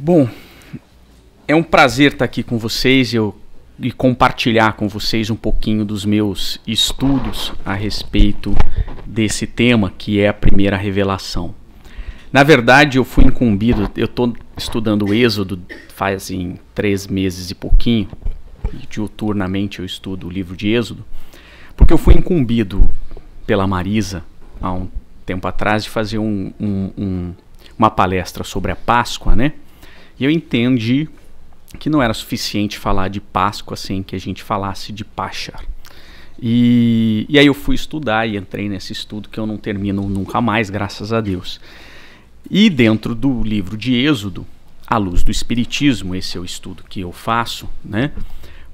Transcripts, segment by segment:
Bom, é um prazer estar aqui com vocês e compartilhar com vocês um pouquinho dos meus estudos a respeito desse tema, que é a primeira revelação. Na verdade, eu fui incumbido, eu estou estudando o Êxodo fazem 3 meses e pouquinho, e diuturnamente eu estudo o livro de Êxodo, porque eu fui incumbido pela Marisa, há um tempo atrás, de fazer uma palestra sobre a Páscoa, né? E eu entendi que não era suficiente falar de Páscoa sem que a gente falasse de Pachar. E aí eu fui estudar e entrei nesse estudo que eu não termino nunca mais, graças a Deus. E dentro do livro de Êxodo, à luz do Espiritismo, esse é o estudo que eu faço, né?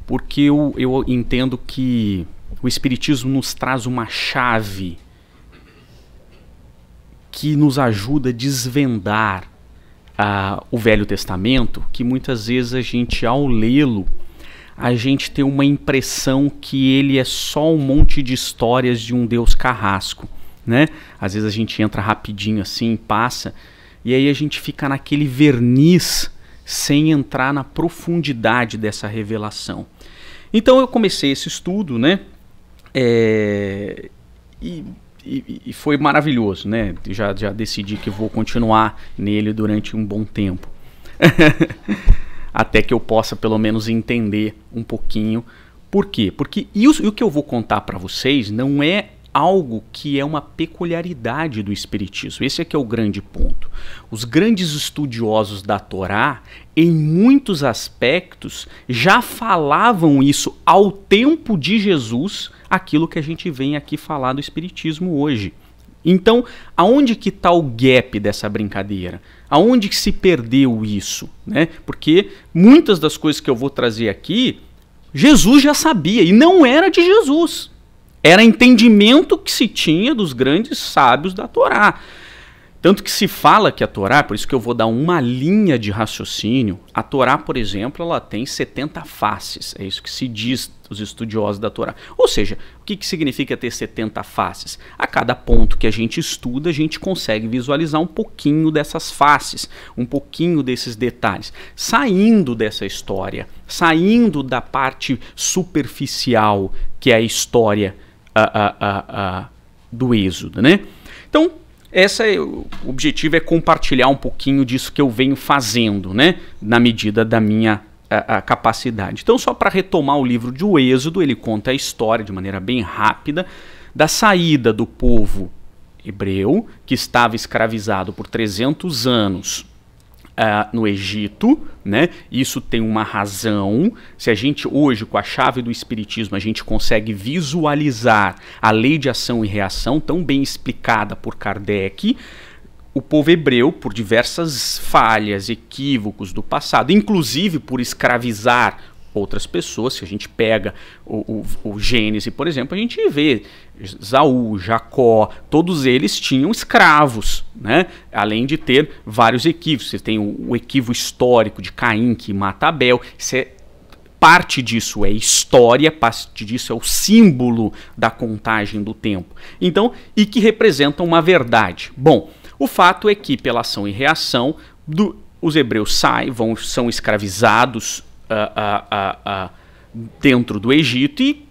Porque eu entendo que o Espiritismo nos traz uma chave que nos ajuda a desvendar o Velho Testamento, que muitas vezes a gente, ao lê-lo, a gente tem uma impressão que ele é só um monte de histórias de um Deus carrasco, né? Às vezes a gente entra rapidinho assim, passa, e aí a gente fica naquele verniz sem entrar na profundidade dessa revelação. Então eu comecei esse estudo, né? E foi maravilhoso, né? Já decidi que vou continuar nele durante um bom tempo. Até que eu possa pelo menos entender um pouquinho. Por quê? Porque o que eu vou contar para vocês não é algo que é uma peculiaridade do Espiritismo. Esse é que é o grande ponto. Os grandes estudiosos da Torá, em muitos aspectos, já falavam isso ao tempo de Jesus, aquilo que a gente vem aqui falar do Espiritismo hoje. Então, aonde que está o gap dessa brincadeira? Aonde que se perdeu isso? Né? Porque muitas das coisas que eu vou trazer aqui, Jesus já sabia, e não era de Jesus. Era entendimento que se tinha dos grandes sábios da Torá. Tanto que se fala que a Torá, por isso que eu vou dar uma linha de raciocínio, a Torá, por exemplo, ela tem 70 faces, é isso que se diz os estudiosos da Torá. Ou seja, o que significa ter 70 faces? A cada ponto que a gente estuda, a gente consegue visualizar um pouquinho dessas faces, um pouquinho desses detalhes, saindo dessa história, saindo da parte superficial, que é a história do Êxodo, né? Então, o objetivo é compartilhar um pouquinho disso que eu venho fazendo, né? Na medida da minha capacidade. Então, só para retomar o livro de Êxodo, ele conta a história de maneira bem rápida da saída do povo hebreu, que estava escravizado por 300 anos no Egito, né? Isso tem uma razão. Se a gente hoje, com a chave do Espiritismo, a gente consegue visualizar a lei de ação e reação tão bem explicada por Kardec, o povo hebreu, por diversas falhas, equívocos do passado, inclusive por escravizar outras pessoas, se a gente pega o Gênesis, por exemplo, a gente vê Esaú, Jacó, todos eles tinham escravos, né? Além de ter vários equívocos. Você tem o equívoco histórico de Caim, que mata Abel. Parte disso é história, parte disso é o símbolo da contagem do tempo. Então, e que representa uma verdade. Bom, o fato é que, pela ação e reação, os hebreus são escravizados dentro do Egito e,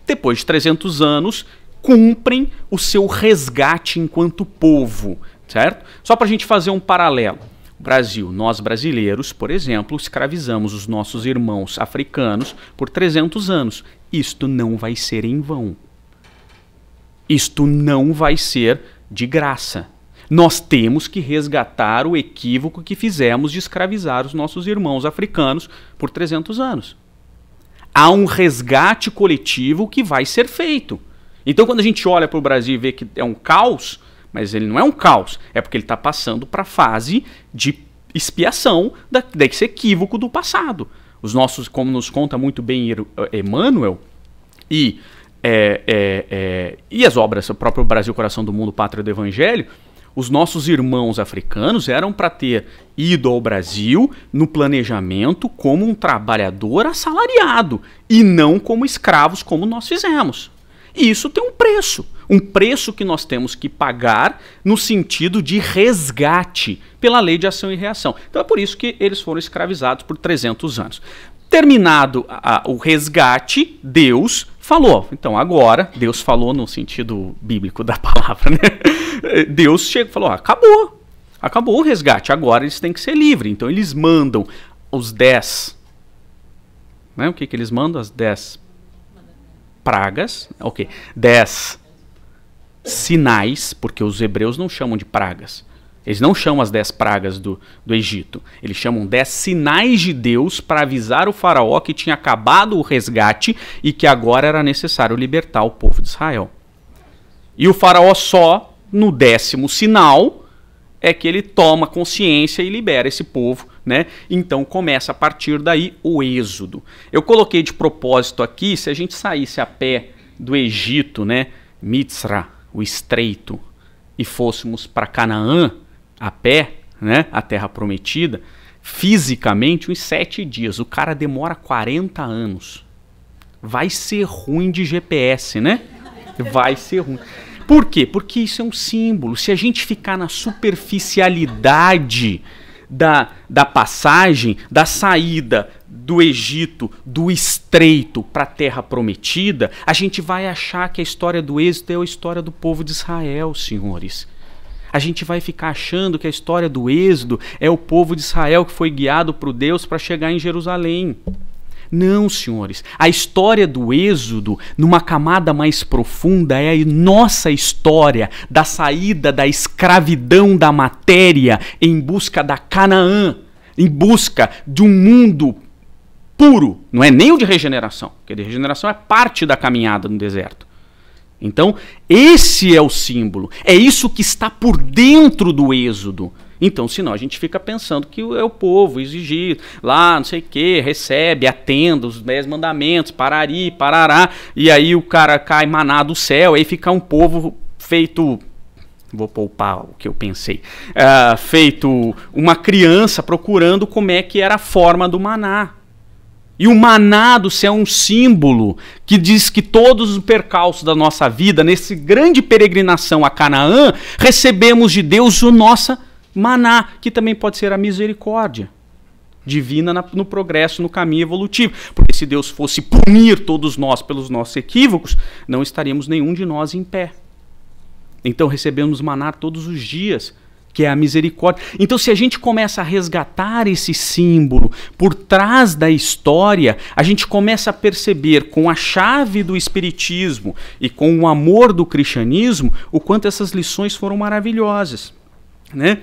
depois de 300 anos, cumprem o seu resgate enquanto povo, certo? Só para a gente fazer um paralelo. Brasil, nós brasileiros, por exemplo, escravizamos os nossos irmãos africanos por 300 anos. Isto não vai ser em vão. Isto não vai ser de graça. Nós temos que resgatar o equívoco que fizemos de escravizar os nossos irmãos africanos por 300 anos. Há um resgate coletivo que vai ser feito. Então, quando a gente olha para o Brasil e vê que é um caos, mas ele não é um caos, é porque ele está passando para a fase de expiação desse equívoco do passado. Os nossos, como nos conta muito bem Emmanuel, e as obras, o próprio Brasil, Coração do Mundo, Pátria do Evangelho, os nossos irmãos africanos eram para ter ido ao Brasil no planejamento como um trabalhador assalariado e não como escravos como nós fizemos. E isso tem um preço que nós temos que pagar no sentido de resgate pela lei de ação e reação. Então é por isso que eles foram escravizados por 300 anos. Terminado o resgate, Deus falou. Então agora, Deus falou no sentido bíblico da palavra, né? Deus chegou e falou, acabou o resgate, agora eles têm que ser livres. Então eles mandam os 10, né? O que eles mandam? As 10 pragas, 10 sinais, porque os hebreus não chamam de pragas. Eles não chamam as 10 pragas do Egito. Eles chamam 10 sinais de Deus para avisar o faraó que tinha acabado o resgate e que agora era necessário libertar o povo de Israel. E o faraó só, no 10º sinal, é que ele toma consciência e libera esse povo, né? Então começa a partir daí o êxodo. Eu coloquei de propósito aqui, se a gente saísse a pé do Egito, né, Mitzra, o estreito, e fôssemos para Canaã a pé, né, a terra prometida, fisicamente uns 7 dias. O cara demora 40 anos. Vai ser ruim de GPS, né? Vai ser ruim. Por quê? Porque isso é um símbolo. Se a gente ficar na superficialidade da passagem, da saída do Egito, do estreito para a terra prometida, a gente vai achar que a história do êxodo é a história do povo de Israel, senhores. A gente vai ficar achando que a história do êxodo é o povo de Israel que foi guiado por Deus para chegar em Jerusalém. Não, senhores. A história do êxodo, numa camada mais profunda, é a nossa história da saída da escravidão da matéria em busca da Canaã, em busca de um mundo puro. Não é nem o de regeneração, porque a regeneração é parte da caminhada no deserto. Então, esse é o símbolo. É isso que está por dentro do êxodo. Então, senão a gente fica pensando que é o povo exigir lá, não sei o que, recebe, atenda os 10 mandamentos, parari, parará, e aí o cara cai maná do céu, aí fica um povo feito, vou poupar o que eu pensei, feito uma criança procurando como é que era a forma do maná. E o maná do céu é um símbolo que diz que todos os percalços da nossa vida, nessa grande peregrinação a Canaã, recebemos de Deus o nosso maná, que também pode ser a misericórdia divina no progresso, no caminho evolutivo. Porque se Deus fosse punir todos nós pelos nossos equívocos, não estaríamos nenhum de nós em pé. Então recebemos maná todos os dias, que é a misericórdia. Então se a gente começa a resgatar esse símbolo por trás da história, a gente começa a perceber com a chave do espiritismo e com o amor do cristianismo, o quanto essas lições foram maravilhosas, né?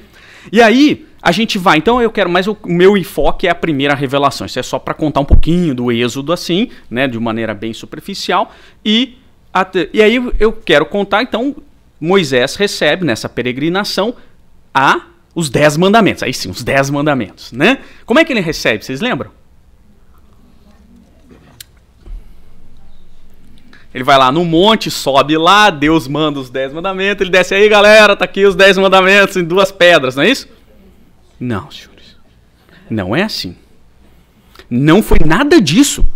E aí, a gente vai, então eu quero, mas o meu enfoque é a primeira revelação, isso é só para contar um pouquinho do êxodo assim, né, de maneira bem superficial, e aí eu quero contar, então, Moisés recebe nessa peregrinação os 10 mandamentos, aí sim, os 10 mandamentos, né? Como é que ele recebe, vocês lembram? Ele vai lá no monte, sobe lá, Deus manda os 10 mandamentos, ele desce aí, galera, tá aqui os 10 mandamentos em 2 pedras, não é isso? Não, senhores. Não é assim. Não foi nada disso.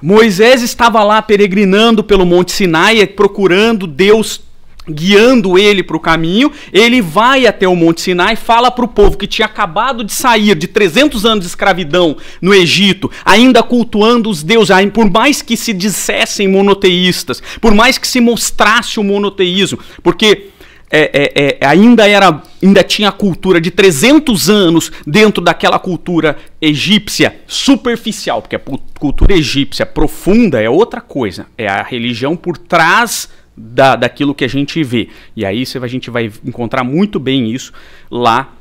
Moisés estava lá peregrinando pelo Monte Sinai, procurando Deus, guiando ele para o caminho. Ele vai até o Monte Sinai, fala para o povo que tinha acabado de sair de 300 anos de escravidão no Egito, ainda cultuando os deuses, por mais que se dissessem monoteístas, por mais que se mostrasse o monoteísmo, porque ainda tinha a cultura de 300 anos dentro daquela cultura egípcia superficial, porque a cultura egípcia profunda é outra coisa, é a religião por trás daquilo que a gente vê. E aí a gente vai encontrar muito bem isso lá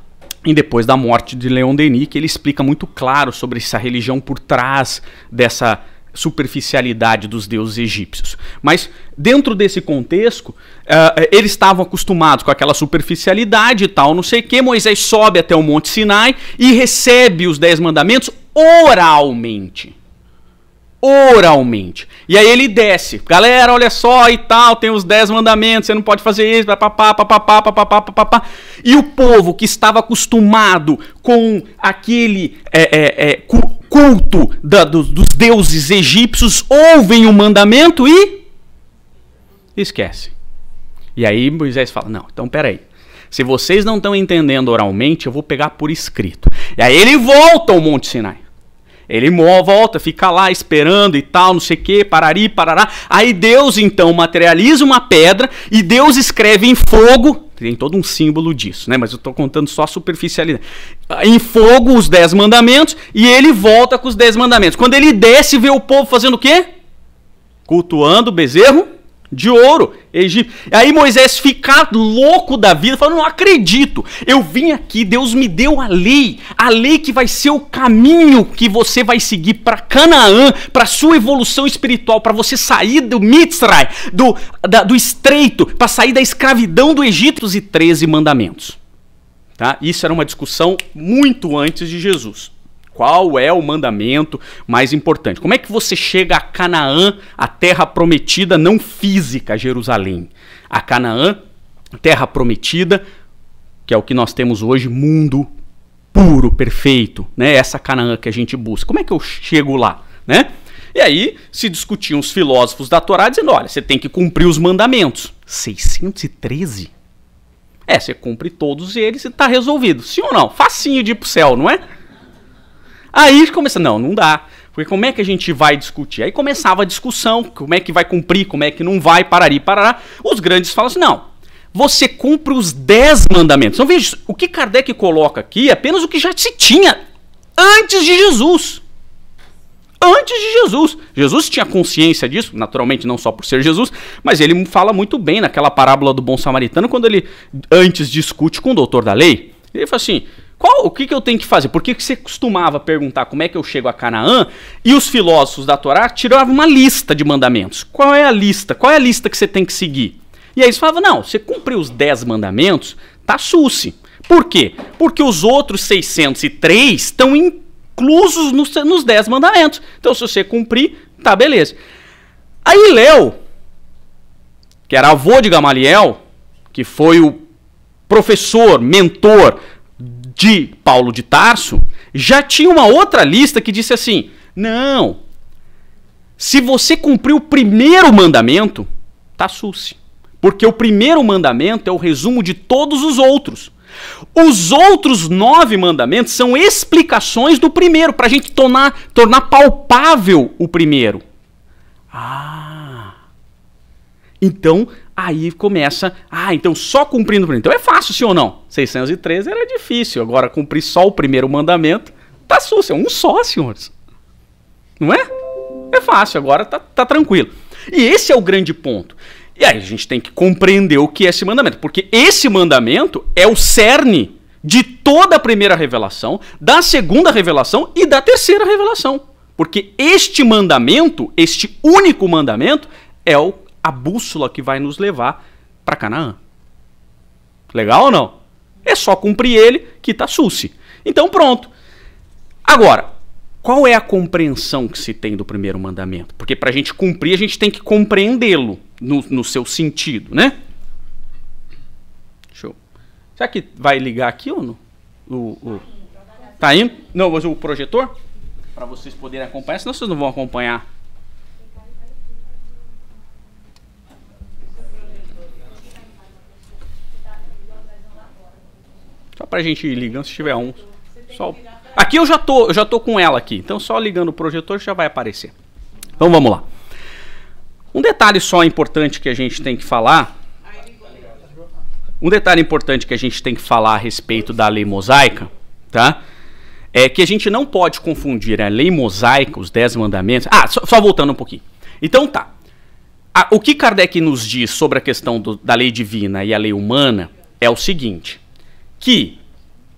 em Depois da Morte de Leon Denis, que ele explica muito claro sobre essa religião por trás dessa superficialidade dos deuses egípcios. Mas dentro desse contexto, eles estavam acostumados com aquela superficialidade e tal, não sei o que. Moisés sobe até o Monte Sinai e recebe os 10 mandamentos oralmente. Oralmente. E aí ele desce. Galera, olha só e tal, tem os 10 mandamentos, você não pode fazer isso, papapá. E o povo que estava acostumado com aquele culto dos deuses egípcios, ouvem o mandamento e esquece. E aí Moisés fala, não, então peraí. Se vocês não estão entendendo oralmente, eu vou pegar por escrito. E aí ele volta ao Monte Sinai. Ele volta, fica lá esperando e tal, não sei o que, parari, parará. Aí Deus então materializa uma pedra e Deus escreve em fogo. Tem todo um símbolo disso, né? Mas eu estou contando só a superficialidade. Em fogo os 10 mandamentos e ele volta com os 10 mandamentos. Quando ele desce, vê o povo fazendo o quê? Cultuando o bezerro de ouro. Aí Moisés fica louco da vida, falando, não acredito, eu vim aqui, Deus me deu a lei que vai ser o caminho que você vai seguir para Canaã, para sua evolução espiritual, para você sair do Mitzray, do estreito, para sair da escravidão do Egito, e 13 mandamentos. Tá? Isso era uma discussão muito antes de Jesus. Qual é o mandamento mais importante? Como é que você chega a Canaã, a terra prometida, não física, Jerusalém? A Canaã, terra prometida, que é o que nós temos hoje, mundo puro, perfeito, né? Essa Canaã que a gente busca. Como é que eu chego lá, né? E aí se discutiam os filósofos da Torá dizendo, olha, você tem que cumprir os mandamentos. 613? Você cumpre todos eles e está resolvido. Sim ou não? Facinho de ir pro céu, não é? Aí começa, não dá, porque como é que a gente vai discutir? Aí começava a discussão, como é que vai cumprir, como é que não vai, parari, parará. Os grandes falam assim, não, você cumpre os 10 mandamentos. Então veja, o que Kardec coloca aqui é apenas o que já se tinha antes de Jesus. Antes de Jesus. Jesus tinha consciência disso, naturalmente não só por ser Jesus, mas ele fala muito bem naquela parábola do bom samaritano, quando ele antes discute com o doutor da lei. Ele fala assim, o que eu tenho que fazer? Por que você costumava perguntar como é que eu chego a Canaã? E os filósofos da Torá tiravam uma lista de mandamentos. Qual é a lista? Qual é a lista que você tem que seguir? E aí eles falavam, não, você cumpriu os 10 mandamentos, tá susse. Por quê? Porque os outros 603 estão inclusos nos 10 mandamentos. Então se você cumprir, tá beleza. Aí Léo, que era avô de Gamaliel, que foi o professor, mentor de Paulo de Tarso, já tinha uma outra lista que disse assim, não, se você cumprir o primeiro mandamento, tá susse. Porque o primeiro mandamento é o resumo de todos os outros. Os outros 9 mandamentos são explicações do primeiro, para a gente tornar palpável o primeiro. Então, aí começa, então só cumprindo o primeiro. Então é fácil, sim ou não? 613 era difícil, agora cumprir só o primeiro mandamento, tá sucio, é um só, senhores. Não é? É fácil, agora tá tranquilo. E esse é o grande ponto. E aí a gente tem que compreender o que é esse mandamento, porque esse mandamento é o cerne de toda a primeira revelação, da segunda revelação e da terceira revelação. Porque este mandamento, este único mandamento, é a bússola que vai nos levar para Canaã. Legal ou não? É só cumprir ele que tá susse. Então pronto. Agora, qual é a compreensão que se tem do primeiro mandamento? Porque para a gente cumprir, a gente tem que compreendê-lo no seu sentido, né? Show. Será que vai ligar aqui ou não? Tá indo? Não, mas o projetor? Para vocês poderem acompanhar, senão vocês não vão acompanhar. Só pra gente ir ligando se tiver um. Só... Aqui eu já tô com ela aqui. Então só ligando o projetor já vai aparecer. Então vamos lá. Um detalhe só importante que a gente tem que falar. Um detalhe importante que a gente tem que falar a respeito da lei mosaica, tá? É que a gente não pode confundir a lei mosaica, os 10 mandamentos. Só voltando um pouquinho. Então tá. O que Kardec nos diz sobre a questão da lei divina e a lei humana é o seguinte. Que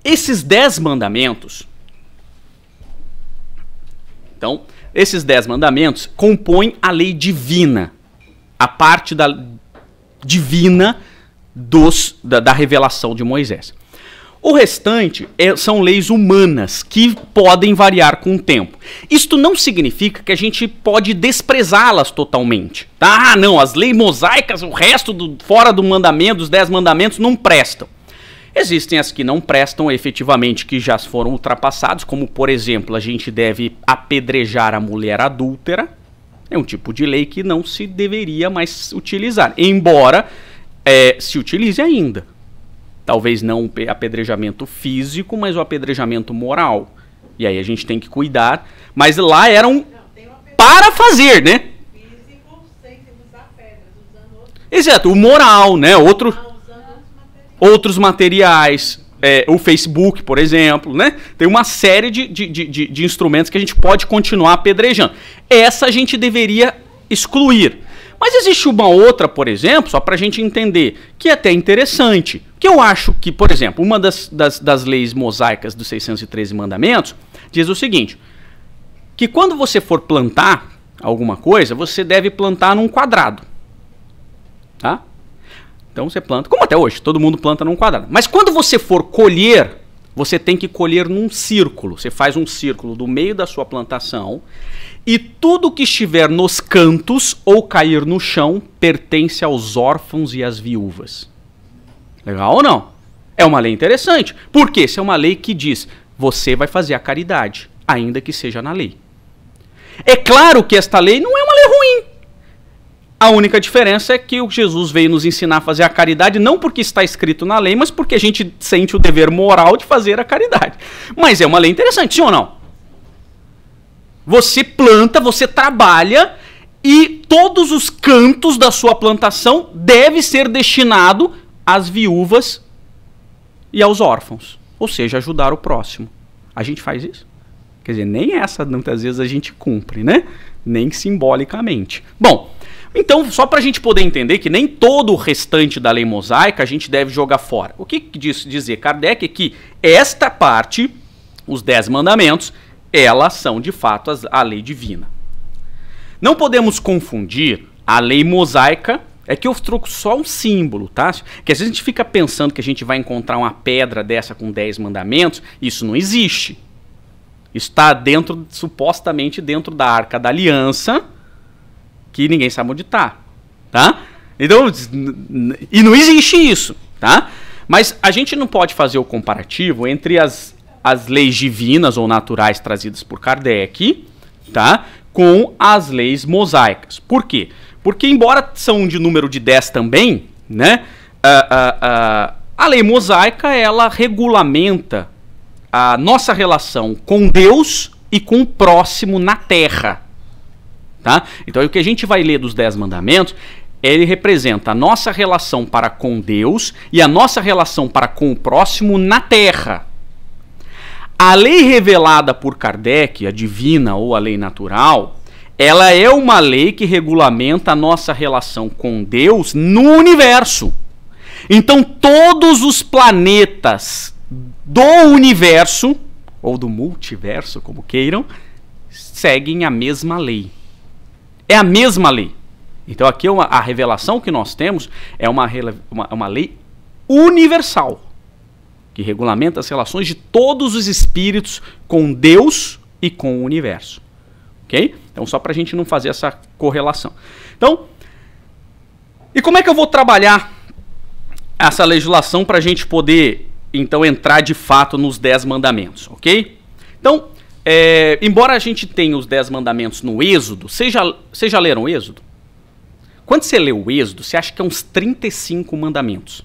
esses 10 mandamentos, então, esses 10 mandamentos compõem a lei divina, a parte divina da revelação de Moisés. O restante são leis humanas que podem variar com o tempo. Isto não significa que a gente pode desprezá-las totalmente. Tá? Não, as leis mosaicas, o resto fora do mandamento, dos 10 mandamentos, não prestam. Existem as que não prestam efetivamente, que já foram ultrapassadas, como, por exemplo, a gente deve apedrejar a mulher adúltera. É um tipo de lei que não se deveria mais utilizar, embora se utilize ainda. Talvez não o apedrejamento físico, mas o apedrejamento moral. E aí a gente tem que cuidar. Mas lá eram para fazer, né? Físico, sem usar pedras, usando outros. Exato, o moral, né? Outros materiais, o Facebook, por exemplo, né? Tem uma série de instrumentos que a gente pode continuar apedrejando. Essa a gente deveria excluir. Mas existe uma outra, por exemplo, só para a gente entender, que é até interessante. Que eu acho que, por exemplo, uma das leis mosaicas dos 613 mandamentos diz o seguinte, que quando você for plantar alguma coisa, você deve plantar num quadrado. Tá? Então você planta, como até hoje, todo mundo planta num quadrado. Mas quando você for colher, você tem que colher num círculo. Você faz um círculo do meio da sua plantação e tudo que estiver nos cantos ou cair no chão pertence aos órfãos e às viúvas. Legal ou não? É uma lei interessante. Por quê? Essa é uma lei que diz, você vai fazer a caridade, ainda que seja na lei. É claro que esta lei não é uma lei ruim. A única diferença é que o Jesus veio nos ensinar a fazer a caridade não porque está escrito na lei, mas porque a gente sente o dever moral de fazer a caridade. Mas é uma lei interessante, sim ou não? Você planta, você trabalha e todos os cantos da sua plantação devem ser destinados às viúvas e aos órfãos. Ou seja, ajudar o próximo. A gente faz isso? Quer dizer, nem essa muitas vezes a gente cumpre, né? Nem simbolicamente. Bom, então, só para a gente poder entender que nem todo o restante da lei mosaica a gente deve jogar fora. O que diz dizer Kardec é que esta parte, os 10 mandamentos, elas são de fato a lei divina. Não podemos confundir a lei mosaica, é que eu troco só um símbolo, tá? Que às vezes a gente fica pensando que a gente vai encontrar uma pedra dessa com 10 mandamentos, isso não existe. Está dentro, supostamente dentro da Arca da Aliança, que ninguém sabe onde está, tá? Então, e não existe isso, tá? Mas a gente não pode fazer o comparativo entre as leis divinas ou naturais trazidas por Kardec, tá? Com as leis mosaicas. Por quê? Porque embora são de número de 10 também, né? A lei mosaica, ela regulamenta a nossa relação com Deus e com o próximo na terra. Tá? Então o que a gente vai ler dos 10 mandamentos, ele representa a nossa relação para com Deus e a nossa relação para com o próximo na terra. A lei revelada por Kardec, a divina ou a lei natural, ela é uma lei que regulamenta a nossa relação com Deus no universo. Então todos os planetas do universo, ou do multiverso, como queiram, seguem a mesma lei. É a mesma lei. Então aqui a revelação que nós temos é uma lei universal, que regulamenta as relações de todos os espíritos com Deus e com o universo. Ok? Então só para a gente não fazer essa correlação. Então, e como é que eu vou trabalhar essa legislação para a gente poder, então, entrar de fato nos 10 mandamentos, ok? Então, embora a gente tenha os 10 mandamentos no Êxodo, vocês já leram o Êxodo? Quando você lê o Êxodo, você acha que é uns 35 mandamentos.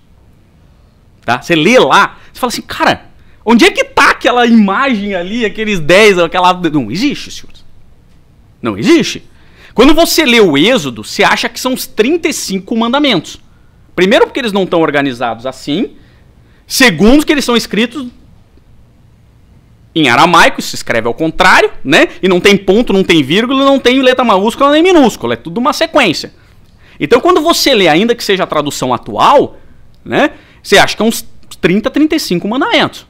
Tá? Você lê lá, você fala assim, cara, onde é que tá aquela imagem ali, aqueles 10, aquela... Não existe, senhores. Não existe. Quando você lê o Êxodo, você acha que são os 35 mandamentos. Primeiro porque eles não estão organizados assim. Segundo que eles são escritos em aramaico, isso se escreve ao contrário, né? E não tem ponto, não tem vírgula, não tem letra maiúscula nem minúscula, é tudo uma sequência. Então quando você lê, ainda que seja a tradução atual, né? Você acha que é uns 30, 35 mandamentos.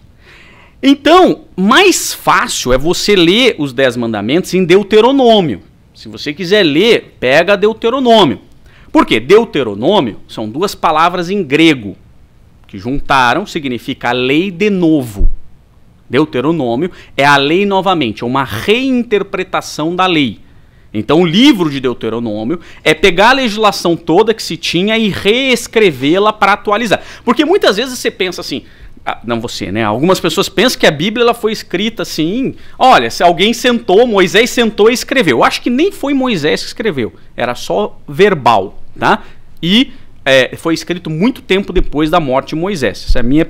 Então, mais fácil é você ler os 10 mandamentos em Deuteronômio. Se você quiser ler, pega Deuteronômio. Por quê? Deuteronômio são 2 palavras em grego, que juntaram, significa a lei de novo. Deuteronômio é a lei novamente, é uma reinterpretação da lei. Então o livro de Deuteronômio é pegar a legislação toda que se tinha e reescrevê-la para atualizar. Porque muitas vezes você pensa assim, não você, né? Algumas pessoas pensam que a Bíblia ela foi escrita assim, olha, se alguém sentou, Moisés sentou e escreveu. Eu acho que nem foi Moisés que escreveu, era só verbal, tá? E foi escrito muito tempo depois da morte de Moisés, essa é a minha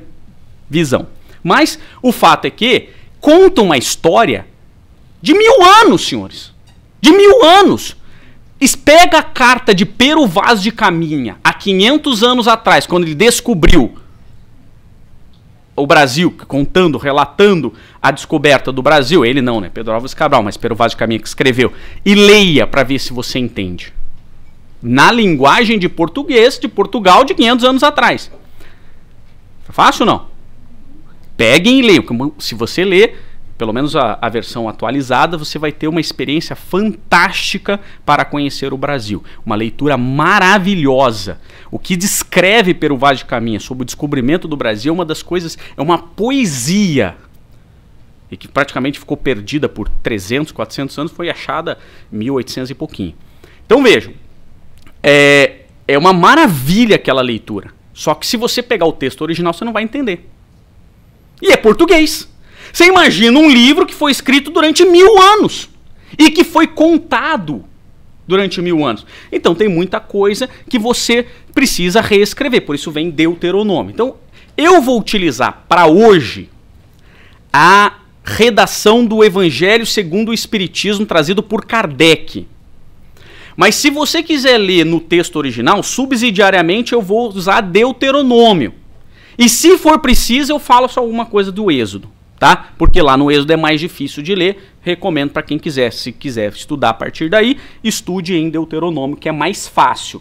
visão. Mas o fato é que conta uma história de 1000 anos, senhores, de 1000 anos. Pega a carta de Pero Vaz de Caminha, há 500 anos atrás, quando ele descobriu o Brasil, contando, relatando a descoberta do Brasil. Ele não, né? Pedro Álvares Cabral, mas Pero Vaz de Caminha que escreveu. E leia para ver se você entende. Na linguagem de português de Portugal de 500 anos atrás. Fácil ou não? Peguem e leiam. Se você ler, pelo menos a versão atualizada, você vai ter uma experiência fantástica para conhecer o Brasil. Uma leitura maravilhosa. O que descreve Pero Vaz de Caminha sobre o descobrimento do Brasil é uma das coisas, é uma poesia. E que praticamente ficou perdida por 300, 400 anos, foi achada em 1800 e pouquinho. Então vejam, é uma maravilha aquela leitura. Só que se você pegar o texto original, você não vai entender. E é português. Você imagina um livro que foi escrito durante 1000 anos e que foi contado durante 1000 anos. Então tem muita coisa que você precisa reescrever, por isso vem Deuteronômio. Então eu vou utilizar para hoje a redação do Evangelho segundo o Espiritismo trazido por Kardec. Mas se você quiser ler no texto original, subsidiariamente eu vou usar Deuteronômio. E se for preciso eu falo só alguma coisa do Êxodo. Tá? Porque lá no Êxodo é mais difícil de ler. Recomendo para quem quiser, se quiser estudar a partir daí, estude em Deuteronômio, que é mais fácil.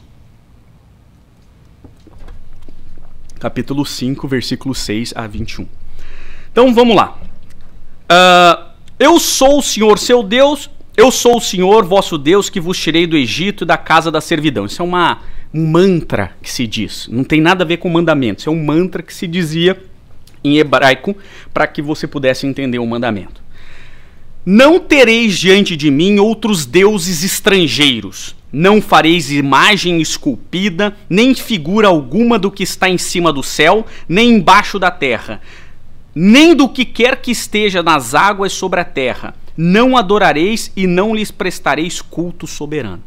Capítulo 5, versículo 6 a 21. Então vamos lá. Eu sou o Senhor seu Deus, eu sou o Senhor vosso Deus que vos tirei do Egito e da casa da servidão. Isso é um mantra que se diz. Não tem nada a ver com mandamento. Isso é um mantra que se dizia em hebraico, para que você pudesse entender o mandamento. Não tereis diante de mim outros deuses estrangeiros. Não fareis imagem esculpida, nem figura alguma do que está em cima do céu, nem embaixo da terra, nem do que quer que esteja nas águas sobre a terra. Não adorareis e não lhes prestareis culto soberano.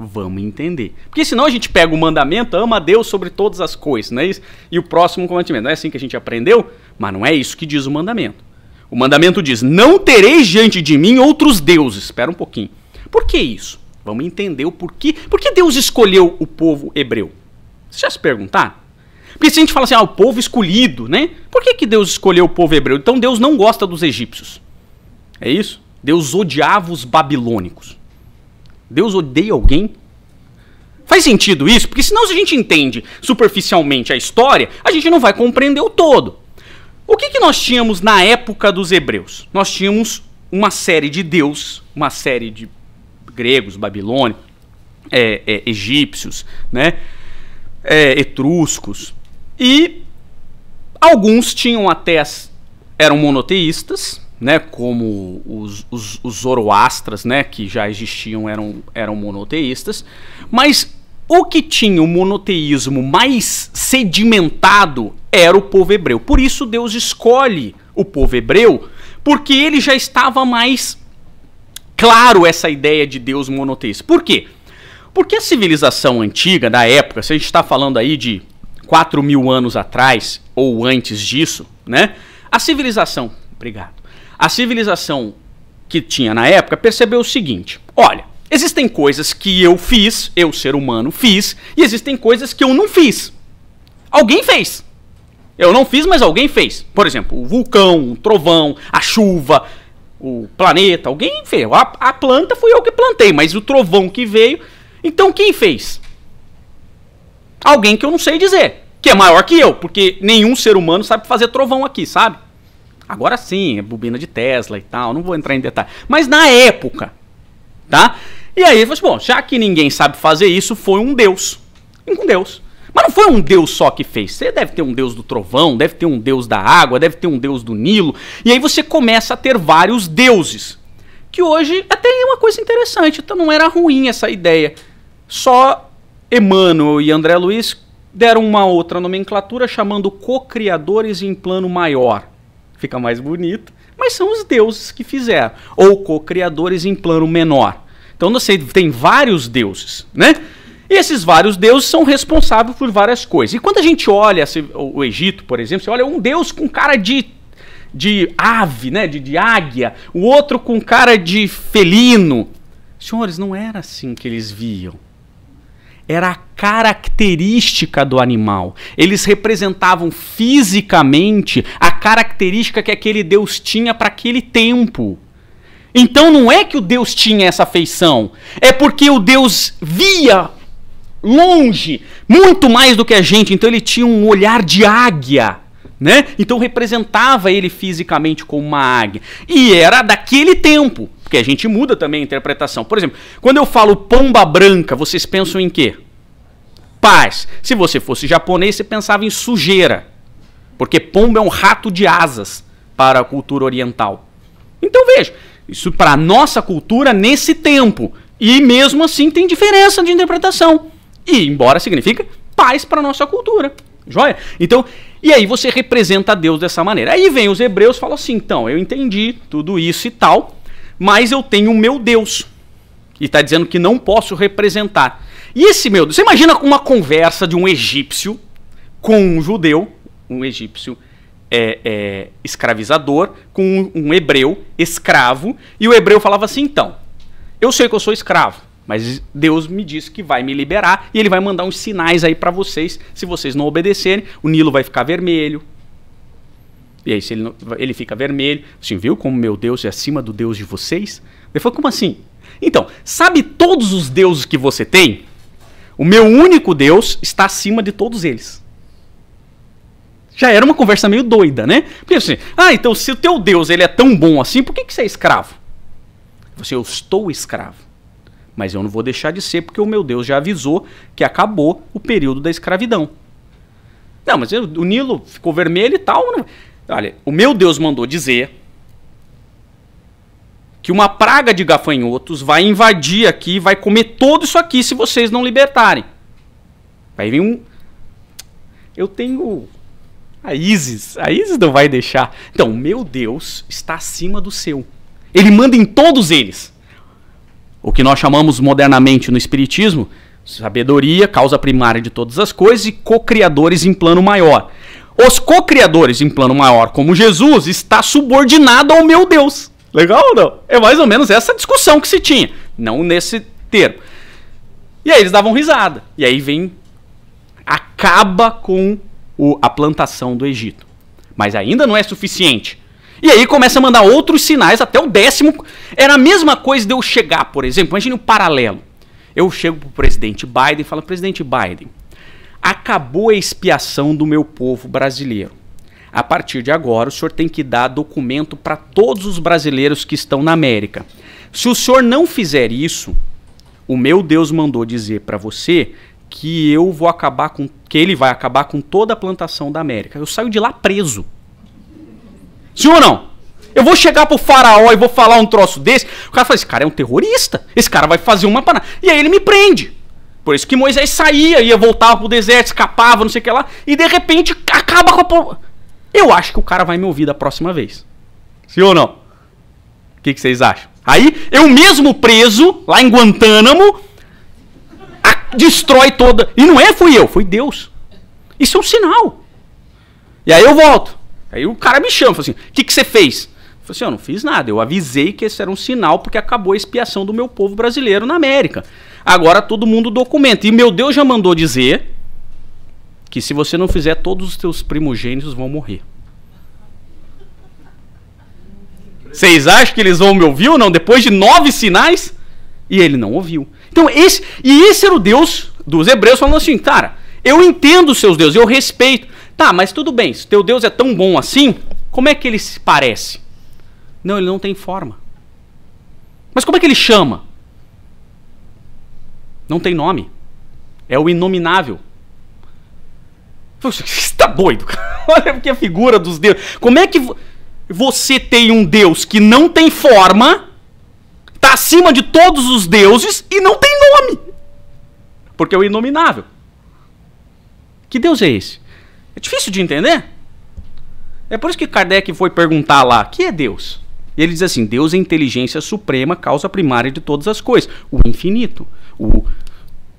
Vamos entender. Porque senão a gente pega o mandamento, ama a Deus sobre todas as coisas, não é isso? E o próximo mandamento. Não é assim que a gente aprendeu? Mas não é isso que diz o mandamento. O mandamento diz, não tereis diante de mim outros deuses. Espera um pouquinho. Por que isso? Vamos entender o porquê. Por que Deus escolheu o povo hebreu? Vocês já se perguntaram? Porque se a gente fala assim, o povo escolhido, né? Por que Deus escolheu o povo hebreu? Então Deus não gosta dos egípcios. É isso? Deus odiava os babilônicos. Deus odeia alguém? Faz sentido isso? Porque senão se a gente entende superficialmente a história, a gente não vai compreender o todo. O que nós tínhamos na época dos hebreus? Nós tínhamos uma série de deuses, uma série de gregos, babilônicos, egípcios, né? Etruscos. E alguns tinham eram monoteístas, né, como os zoroastras, né, que já existiam, eram monoteístas, mas o que tinha o monoteísmo mais sedimentado era o povo hebreu. Por isso Deus escolhe o povo hebreu, porque ele já estava mais claro essa ideia de Deus monoteísta. Por quê? Porque a civilização antiga, da época, se a gente está falando aí de 4.000 anos atrás, ou antes disso, né, a civilização que tinha na época percebeu o seguinte, olha, existem coisas que eu fiz, eu ser humano fiz, e existem coisas que eu não fiz. Alguém fez. Eu não fiz, mas alguém fez. Por exemplo, o vulcão, o trovão, a chuva, o planeta, alguém fez. A planta fui eu que plantei, mas o trovão que veio, então quem fez? Alguém que eu não sei dizer, que é maior que eu, porque nenhum ser humano sabe fazer trovão aqui, sabe? Agora sim, é bobina de Tesla e tal, não vou entrar em detalhe. Mas na época, tá? E aí, bom, já que ninguém sabe fazer isso, foi um Deus. Um Deus. Mas não foi um Deus só que fez. Você deve ter um Deus do trovão, deve ter um Deus da água, deve ter um Deus do Nilo. E aí você começa a ter vários deuses. Que hoje até é uma coisa interessante, então não era ruim essa ideia. Só Emmanuel e André Luiz deram uma outra nomenclatura chamando co-criadores em plano maior. Fica mais bonito, mas são os deuses que fizeram. Ou co-criadores em plano menor. Então você tem vários deuses, né? E esses vários deuses são responsáveis por várias coisas. E quando a gente olha o Egito, por exemplo, você olha um deus com cara de ave, né? de águia, o outro com cara de felino. Senhores, não era assim que eles viam. Era a característica do animal. Eles representavam fisicamente a característica que aquele Deus tinha para aquele tempo. Então não é que o Deus tinha essa feição, é porque o Deus via longe, muito mais do que a gente, então ele tinha um olhar de águia, né? Então representava ele fisicamente como uma águia. E era daquele tempo. Porque a gente muda também a interpretação. Por exemplo, quando eu falo pomba branca, vocês pensam em quê? Paz. Se você fosse japonês, você pensava em sujeira. Porque pomba é um rato de asas para a cultura oriental. Então veja, isso para a nossa cultura nesse tempo. E mesmo assim tem diferença de interpretação. E embora significa paz para a nossa cultura. Joia? Então, e aí você representa Deus dessa maneira. Aí vem os hebreus e falam assim, então, eu entendi tudo isso e tal, mas eu tenho o meu Deus. E está dizendo que não posso representar. E esse meu Deus, você imagina uma conversa de um egípcio com um judeu, um egípcio escravizador, com um hebreu escravo, e o hebreu falava assim, então, eu sei que eu sou escravo, mas Deus me disse que vai me liberar e ele vai mandar uns sinais aí para vocês, se vocês não obedecerem, o Nilo vai ficar vermelho. E aí, se ele fica vermelho, assim, viu como meu Deus é acima do Deus de vocês? Ele falou, como assim? Então, sabe todos os deuses que você tem? O meu único Deus está acima de todos eles. Já era uma conversa meio doida, né? Porque assim, então se o teu Deus ele é tão bom assim, por que você é escravo? Eu estou escravo, mas eu não vou deixar de ser porque o meu Deus já avisou que acabou o período da escravidão. Não, mas o Nilo ficou vermelho e tal, não... Olha, o meu Deus mandou dizer que uma praga de gafanhotos vai invadir aqui, vai comer tudo isso aqui se vocês não libertarem. Vai vir um... Eu tenho... A Isis não vai deixar. Então, o meu Deus está acima do seu. Ele manda em todos eles. O que nós chamamos modernamente no Espiritismo, sabedoria, causa primária de todas as coisas e co-criadores em plano maior. Os co-criadores em plano maior, como Jesus, está subordinado ao meu Deus. Legal ou não? É mais ou menos essa discussão que se tinha. Não nesse termo. E aí eles davam risada. E aí acaba com a plantação do Egito. Mas ainda não é suficiente. E aí começa a mandar outros sinais, até o 10º. Era a mesma coisa de eu chegar, por exemplo, imagine um paralelo. Eu chego para o presidente Biden e falo, presidente Biden, acabou a expiação do meu povo brasileiro. A partir de agora, o senhor tem que dar documento para todos os brasileiros que estão na América. Se o senhor não fizer isso, o meu Deus mandou dizer para você que ele vai acabar com toda a plantação da América. Eu saio de lá preso. Sim ou não? Eu vou chegar pro faraó e vou falar um troço desse. O cara fala, esse cara é um terrorista. Esse cara vai fazer uma parada. E aí ele me prende. Por isso que Moisés saía, ia voltar pro deserto, escapava, não sei o que lá. E de repente acaba com a... Eu acho que o cara vai me ouvir da próxima vez. Sim ou não? O que vocês acham? Aí eu mesmo preso, lá em Guantánamo, destrói toda... E não fui eu, foi Deus. Isso é um sinal. E aí eu volto. Aí o cara me chama, fala assim, o que você fez? Eu falei assim, eu não fiz nada, eu avisei que esse era um sinal porque acabou a expiação do meu povo brasileiro na América. Agora todo mundo documenta. E meu Deus já mandou dizer que se você não fizer, todos os teus primogênitos vão morrer. Vocês acham que eles vão me ouvir ou não? Depois de 9 sinais? E ele não ouviu. Então esse era o Deus dos hebreus falando assim, cara, eu entendo os seus deuses, eu respeito. Tá, mas tudo bem, se teu Deus é tão bom assim, como é que ele se parece? Não, ele não tem forma. Mas como é que ele chama? Não tem nome. É o inominável. Você está doido, cara? Olha porque a figura dos deuses. Como é que você tem um Deus que não tem forma, está acima de todos os deuses e não tem nome? Porque é o inominável. Que Deus é esse? É difícil de entender. É por isso que Kardec foi perguntar lá, que é Deus? E ele diz assim, Deus é a inteligência suprema, causa primária de todas as coisas. O infinito, o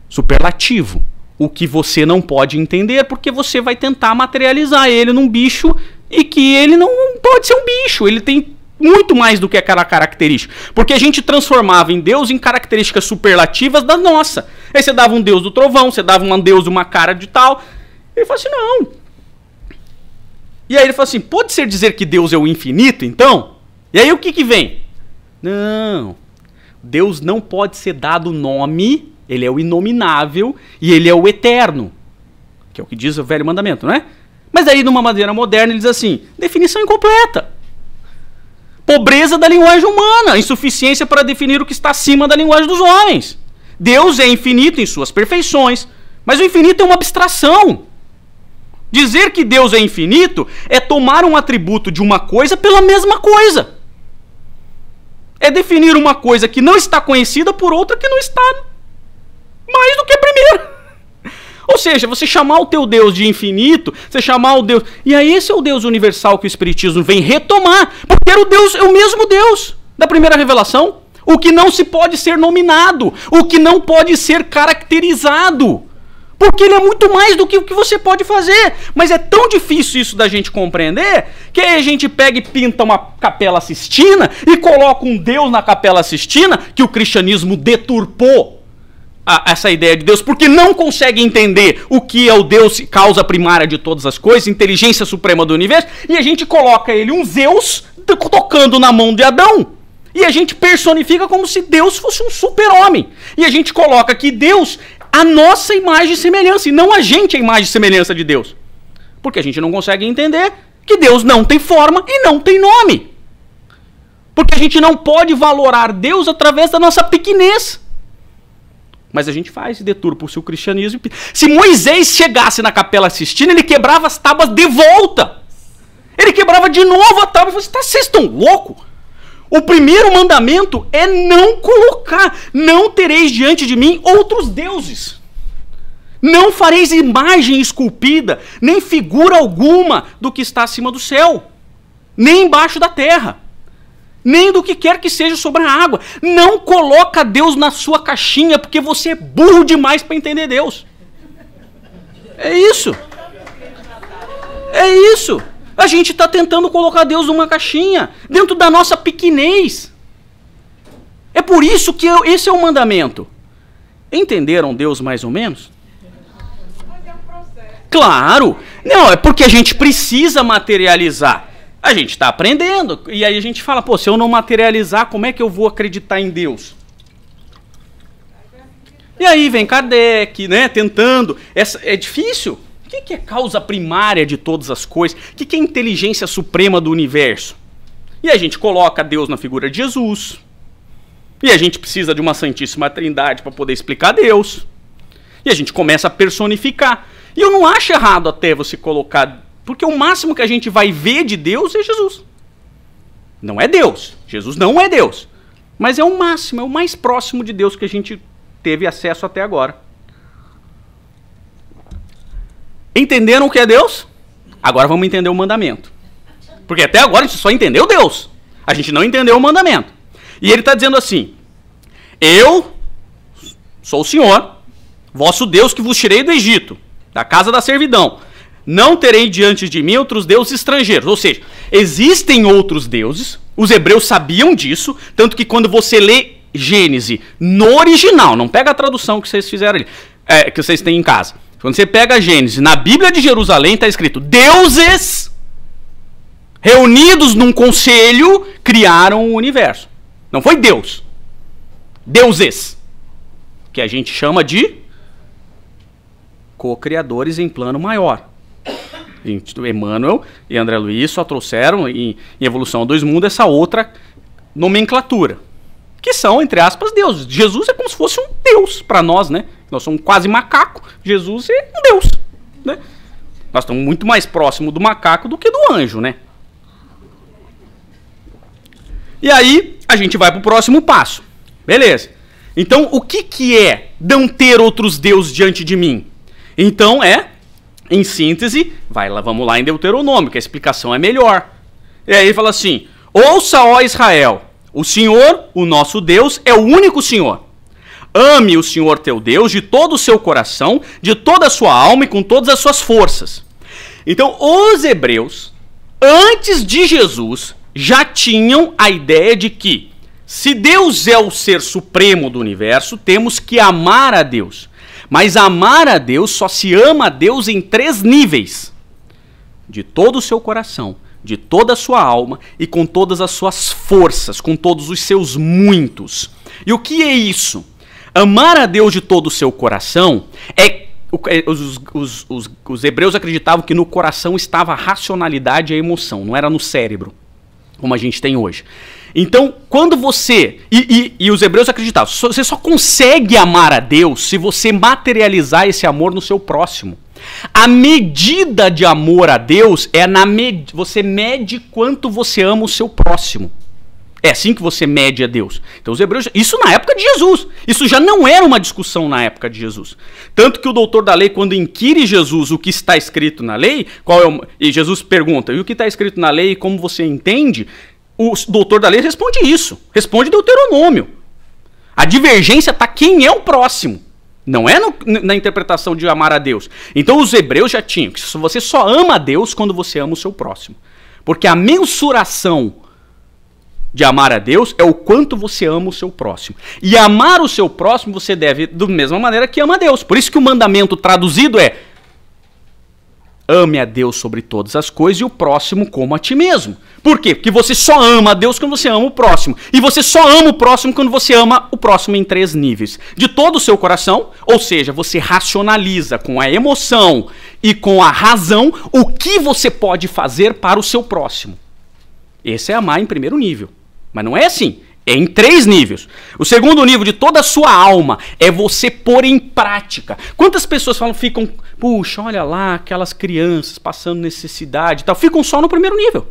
superlativo, o que você não pode entender porque você vai tentar materializar ele num bicho e que ele não pode ser um bicho, ele tem muito mais do que aquela característica. Porque a gente transformava em Deus em características superlativas da nossa. Aí você dava um Deus do trovão, você dava um Deus de uma cara de tal. Ele falou assim, não. E aí ele falou assim, pode ser dizer que Deus é o infinito, então? E aí o que vem? Não. Deus não pode ser dado nome, ele é o inominável e ele é o eterno. Que é o que diz o velho mandamento, não é? Mas aí, numa maneira moderna, ele diz assim, definição incompleta. Pobreza da linguagem humana, insuficiência para definir o que está acima da linguagem dos homens. Deus é infinito em suas perfeições, mas o infinito é uma abstração. Dizer que Deus é infinito é tomar um atributo de uma coisa pela mesma coisa. É definir uma coisa que não está conhecida por outra que não está mais do que a primeira. Ou seja, você chamar o teu Deus de infinito, você chamar o Deus... E aí esse é o Deus universal que o Espiritismo vem retomar, porque era o mesmo Deus da primeira revelação. O que não se pode ser nominado, o que não pode ser caracterizado. Porque ele é muito mais do que o que você pode fazer. Mas é tão difícil isso da gente compreender, que aí a gente pega e pinta uma Capela Sistina e coloca um Deus na Capela Sistina, que o cristianismo deturpou essa ideia de Deus, porque não consegue entender o que é o Deus, causa primária de todas as coisas, inteligência suprema do universo, e a gente coloca ele, um Zeus, tocando na mão de Adão. E a gente personifica como se Deus fosse um super-homem. E a gente coloca que Deus... a nossa imagem e semelhança, e não a gente a imagem e semelhança de Deus. Porque a gente não consegue entender que Deus não tem forma e não tem nome. Porque a gente não pode valorar Deus através da nossa pequenez. Mas a gente faz e deturpa o seu cristianismo. Se Moisés chegasse na Capela Sistina, ele quebrava as tábuas de volta. Ele quebrava de novo a tábua e falava, vocês estão loucos? O primeiro mandamento é não colocar, não tereis diante de mim outros deuses. Não fareis imagem esculpida, nem figura alguma do que está acima do céu, nem embaixo da terra, nem do que quer que seja sobre a água. Não coloca Deus na sua caixinha, porque você é burro demais para entender Deus. É isso. É isso. A gente está tentando colocar Deus numa caixinha, dentro da nossa pequenez. É por isso que esse é o mandamento. Entenderam Deus mais ou menos? Claro! Não, é porque a gente precisa materializar. A gente está aprendendo. E aí a gente fala, pô, se eu não materializar, como é que eu vou acreditar em Deus? E aí vem Kardec, né, tentando. É difícil. O que é causa primária de todas as coisas? O que é inteligência suprema do universo? E a gente coloca Deus na figura de Jesus. E a gente precisa de uma Santíssima Trindade para poder explicar Deus. E a gente começa a personificar. E eu não acho errado até você colocar... Porque o máximo que a gente vai ver de Deus é Jesus. Não é Deus. Jesus não é Deus. Mas é o máximo, é o mais próximo de Deus que a gente teve acesso até agora. Entenderam o que é Deus? Agora vamos entender o mandamento. Porque até agora a gente só entendeu Deus. A gente não entendeu o mandamento. E ele está dizendo assim, eu sou o Senhor, vosso Deus que vos tirei do Egito, da casa da servidão. Não terei diante de mim outros deuses estrangeiros. Ou seja, existem outros deuses, os hebreus sabiam disso, tanto que quando você lê Gênesis no original, não pega a tradução que vocês fizeram ali, que vocês têm em casa. Quando você pega a Gênesis, na Bíblia de Jerusalém está escrito, deuses reunidos num conselho criaram o universo. Não foi Deus. Deuses. Que a gente chama de co-criadores em plano maior. Emmanuel e André Luiz só trouxeram em Evolução dos Mundos essa outra nomenclatura. Que são, entre aspas, deuses. Jesus é como se fosse um deus para nós, né? Nós somos quase macaco. Jesus é um deus, né? Nós estamos muito mais próximos do macaco do que do anjo, né? E aí, a gente vai para o próximo passo. Beleza. Então, o que é não ter outros deuses diante de mim? Então, Em síntese, vamos lá em Deuteronômio, que a explicação é melhor. E aí ele fala assim: ouça, ó Israel, o Senhor, o nosso Deus, é o único Senhor. Ame o Senhor teu Deus de todo o seu coração, de toda a sua alma e com todas as suas forças. Então, os hebreus, antes de Jesus, já tinham a ideia de que, se Deus é o ser supremo do universo, temos que amar a Deus. Mas amar a Deus só se ama a Deus em 3 níveis: de todo o seu coração, de toda a sua alma e com todas as suas forças, com todos os seus muitos. E o que é isso? Amar a Deus de todo o seu coração os hebreus acreditavam que no coração estava a racionalidade e a emoção, não era no cérebro, como a gente tem hoje. Então, quando você... E os hebreus acreditavam, você só consegue amar a Deus se você materializar esse amor no seu próximo. A medida de amor a Deus é você mede quanto você ama o seu próximo. É assim que você mede a Deus. Então os hebreus... Isso na época de Jesus. Isso já não era uma discussão na época de Jesus. Tanto que o doutor da lei, quando inquire Jesus o que está escrito na lei, e Jesus pergunta, e o que está escrito na lei e como você entende, o doutor da lei responde isso. Responde Deuteronômio. A divergência está quem é o próximo. Não é na interpretação de amar a Deus. Então os hebreus já tinham que você só ama a Deus quando você ama o seu próximo. Porque a mensuração de amar a Deus é o quanto você ama o seu próximo. E amar o seu próximo você deve da mesma maneira que ama a Deus. Por isso que o mandamento traduzido é: ame a Deus sobre todas as coisas e o próximo como a ti mesmo. Por quê? Porque você só ama a Deus quando você ama o próximo. E você só ama o próximo quando você ama o próximo em 3 níveis. De todo o seu coração, ou seja, você racionaliza com a emoção e com a razão o que você pode fazer para o seu próximo. Esse é amar em primeiro nível. Mas não é assim. É em 3 níveis. O segundo nível, de toda a sua alma, é você pôr em prática. Quantas pessoas ficam, puxa, olha lá, aquelas crianças passando necessidade e tal, ficam só no primeiro nível.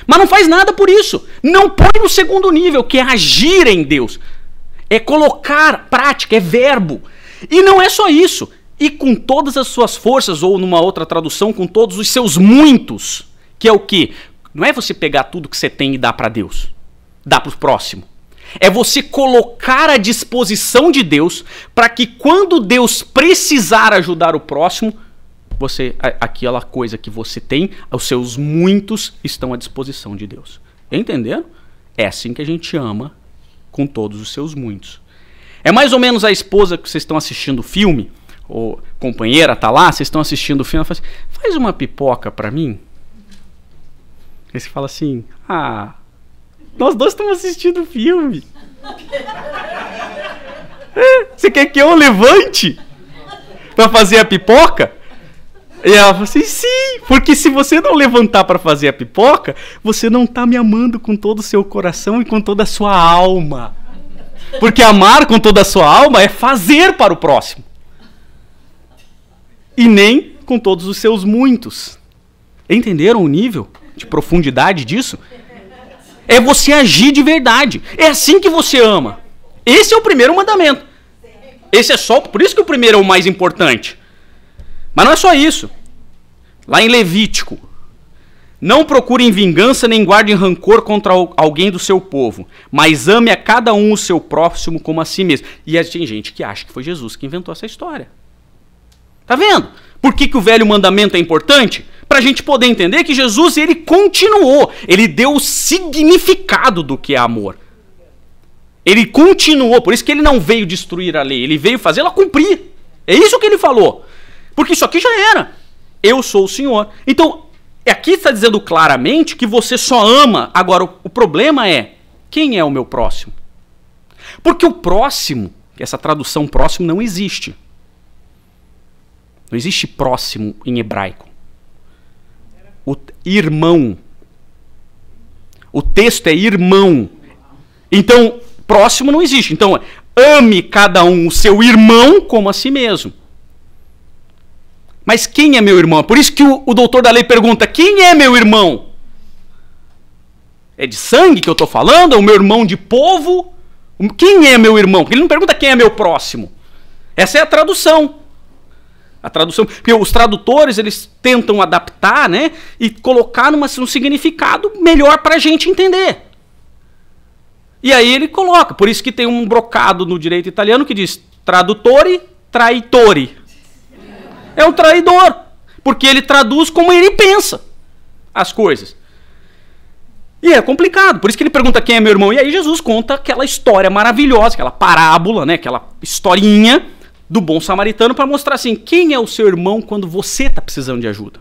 Mas não faz nada por isso. Não põe no segundo nível, que é agir em Deus. É colocar prática, é verbo. E não é só isso. E com todas as suas forças, ou numa outra tradução, com todos os seus muitos, que é o quê? Não é você pegar tudo que você tem e dar para Deus. Dar para o próximo. É você colocar à disposição de Deus para que quando Deus precisar ajudar o próximo, aquela coisa que você tem, os seus muitos estão à disposição de Deus. Entenderam? É assim que a gente ama com todos os seus muitos. É mais ou menos a esposa que vocês estão assistindo o filme, ou companheira tá lá, vocês estão assistindo o filme, ela fala assim, faz uma pipoca para mim. Aí você fala assim, nós dois estamos assistindo o filme. Você quer que eu levante para fazer a pipoca? E ela fala assim, sim, porque se você não levantar para fazer a pipoca, você não está me amando com todo o seu coração e com toda a sua alma. Porque amar com toda a sua alma é fazer para o próximo. E nem com todos os seus muitos. Entenderam o nível de profundidade disso? É você agir de verdade. É assim que você ama. Esse é o primeiro mandamento. Esse é só, por isso que o primeiro é o mais importante. Mas não é só isso. Lá em Levítico, não procurem vingança nem guardem rancor contra alguém do seu povo, mas ame a cada um o seu próximo como a si mesmo. E tem gente que acha que foi Jesus que inventou essa história. Tá vendo? Por que o velho mandamento é importante? Para a gente poder entender que Jesus, ele continuou, ele deu o significado do que é amor. Ele continuou, por isso que ele não veio destruir a lei, ele veio fazê-la cumprir. É isso que ele falou. Porque isso aqui já era. Eu sou o Senhor. Então, aqui está dizendo claramente que você só ama. Agora, o problema é, quem é o meu próximo? Porque o próximo, essa tradução próximo não existe. Não existe próximo em hebraico. O irmão. O texto é irmão. Então, próximo não existe. Então, ame cada um o seu irmão como a si mesmo. Mas quem é meu irmão? Por isso que o doutor da lei pergunta, quem é meu irmão? É de sangue que eu estou falando? É o meu irmão de povo? Quem é meu irmão? Porque ele não pergunta quem é meu próximo. Essa é a tradução. A tradução, porque os tradutores, eles tentam adaptar, né, e colocar um significado melhor para a gente entender. E aí ele coloca, por isso que tem um brocado no direito italiano que diz tradutore, traitore. É um traidor, porque ele traduz como ele pensa as coisas. E é complicado, por isso que ele pergunta quem é meu irmão. E aí Jesus conta aquela história maravilhosa, aquela parábola, né, aquela historinha do bom samaritano para mostrar assim, quem é o seu irmão quando você está precisando de ajuda?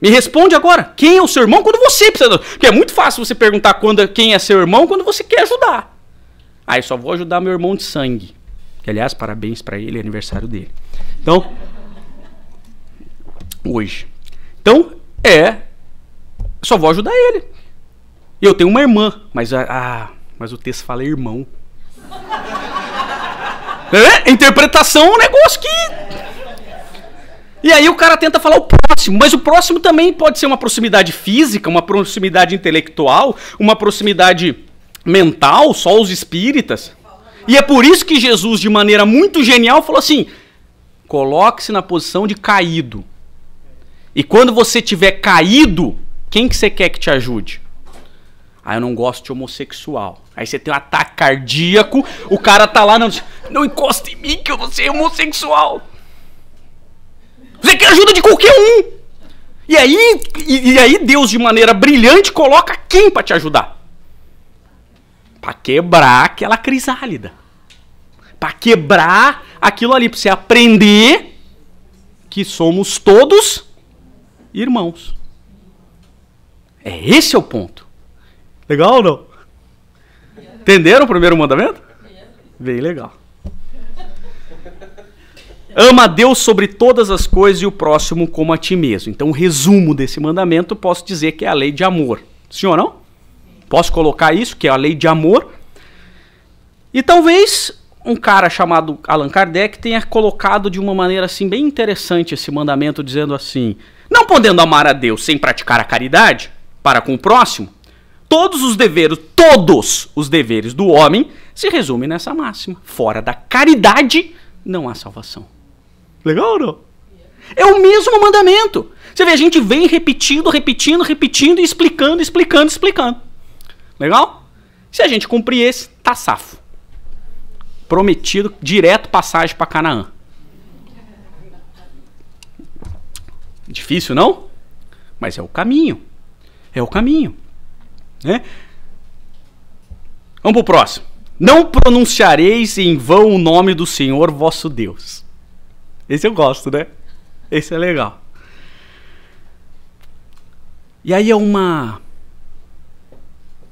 Me responde agora, quem é o seu irmão quando você precisa de ajuda? Porque é muito fácil você perguntar quem é seu irmão quando você quer ajudar. Eu só vou ajudar meu irmão de sangue. Que, aliás, parabéns para ele, é aniversário dele. Então, hoje. Então, só vou ajudar ele. E eu tenho uma irmã, mas o texto fala irmão. Interpretação é um negócio que... E aí o cara tenta falar o próximo, mas o próximo também pode ser uma proximidade física, uma proximidade intelectual, uma proximidade mental, só os espíritas. E é por isso que Jesus, de maneira muito genial, falou assim, coloque-se na posição de caído. E quando você tiver caído, quem que você quer que te ajude? Eu não gosto de homossexual. Aí você tem um ataque cardíaco, o cara tá lá, não encosta em mim que eu vou ser homossexual. Você quer ajuda de qualquer um. E aí Deus, de maneira brilhante, coloca quem para te ajudar? Para quebrar aquela crisálida. Para quebrar aquilo ali, para você aprender que somos todos irmãos. Esse é o ponto. Legal ou não? Entenderam o primeiro mandamento? Bem legal. Ama a Deus sobre todas as coisas e o próximo como a ti mesmo. Então, o resumo desse mandamento, posso dizer que é a lei de amor. Sim ou não? Posso colocar isso, que é a lei de amor. E talvez um cara chamado Allan Kardec tenha colocado de uma maneira assim bem interessante esse mandamento, dizendo assim, não podendo amar a Deus sem praticar a caridade para com o próximo, todos os deveres do homem se resumem nessa máxima. Fora da caridade, não há salvação. Legal ou não? É o mesmo mandamento. Você vê, a gente vem repetindo e explicando. Legal? Se a gente cumprir esse, tá safo. Prometido, direto passagem para Canaã. Difícil, não? Mas é o caminho. É o caminho. Né? Vamos pro próximo. Não pronunciareis em vão o nome do Senhor vosso Deus. Esse eu gosto, né? Esse é legal. E aí é uma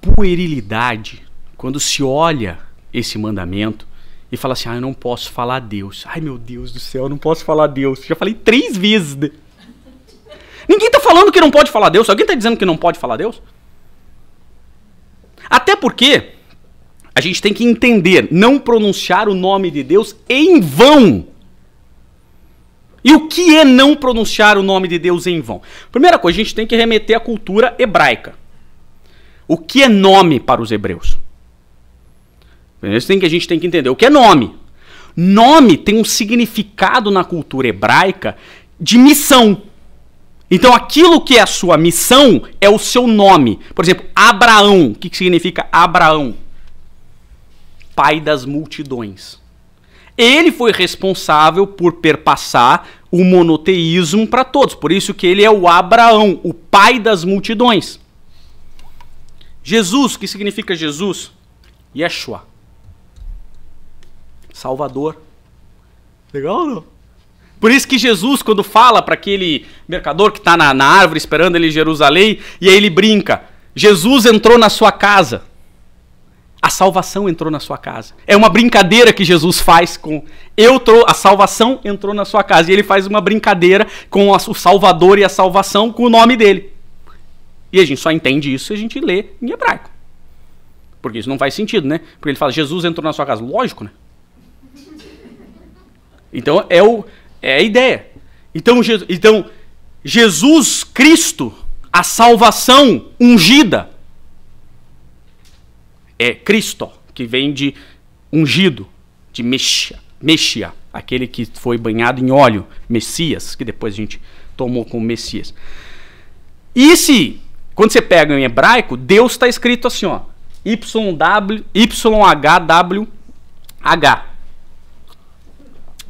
puerilidade quando se olha esse mandamento e fala assim, eu não posso falar a Deus. Ai, meu Deus do céu, eu não posso falar a Deus. Já falei 3 vezes. Né? Ninguém tá falando que não pode falar a Deus. Alguém tá dizendo que não pode falar a Deus? Até porque a gente tem que entender, não pronunciar o nome de Deus em vão. E o que é não pronunciar o nome de Deus em vão? Primeira coisa, a gente tem que remeter à cultura hebraica. O que é nome para os hebreus? A gente tem que entender o que é nome. Nome tem um significado na cultura hebraica de missão. Então aquilo que é a sua missão é o seu nome. Por exemplo, Abraão. O que significa Abraão? Pai das multidões. Ele foi responsável por perpassar o monoteísmo para todos. Por isso que ele é o Abraão, o pai das multidões. Jesus, o que significa Jesus? Yeshua. Salvador. Legal ou não? Por isso que Jesus, quando fala para aquele mercador que está na árvore esperando ele em Jerusalém, e aí ele brinca, Jesus entrou na sua casa. A salvação entrou na sua casa. É uma brincadeira que Jesus faz com... A salvação entrou na sua casa. E ele faz uma brincadeira com o Salvador e a salvação com o nome dele. E a gente só entende isso se a gente lê em hebraico. Porque isso não faz sentido, né? Porque ele fala, Jesus entrou na sua casa. Lógico, né? Então, é a ideia. Então, Jesus Cristo, a salvação ungida, é Cristo, que vem de ungido, de Mexia, aquele que foi banhado em óleo, Messias, que depois a gente tomou como Messias. E quando você pega em hebraico, Deus está escrito assim, ó, YHWH.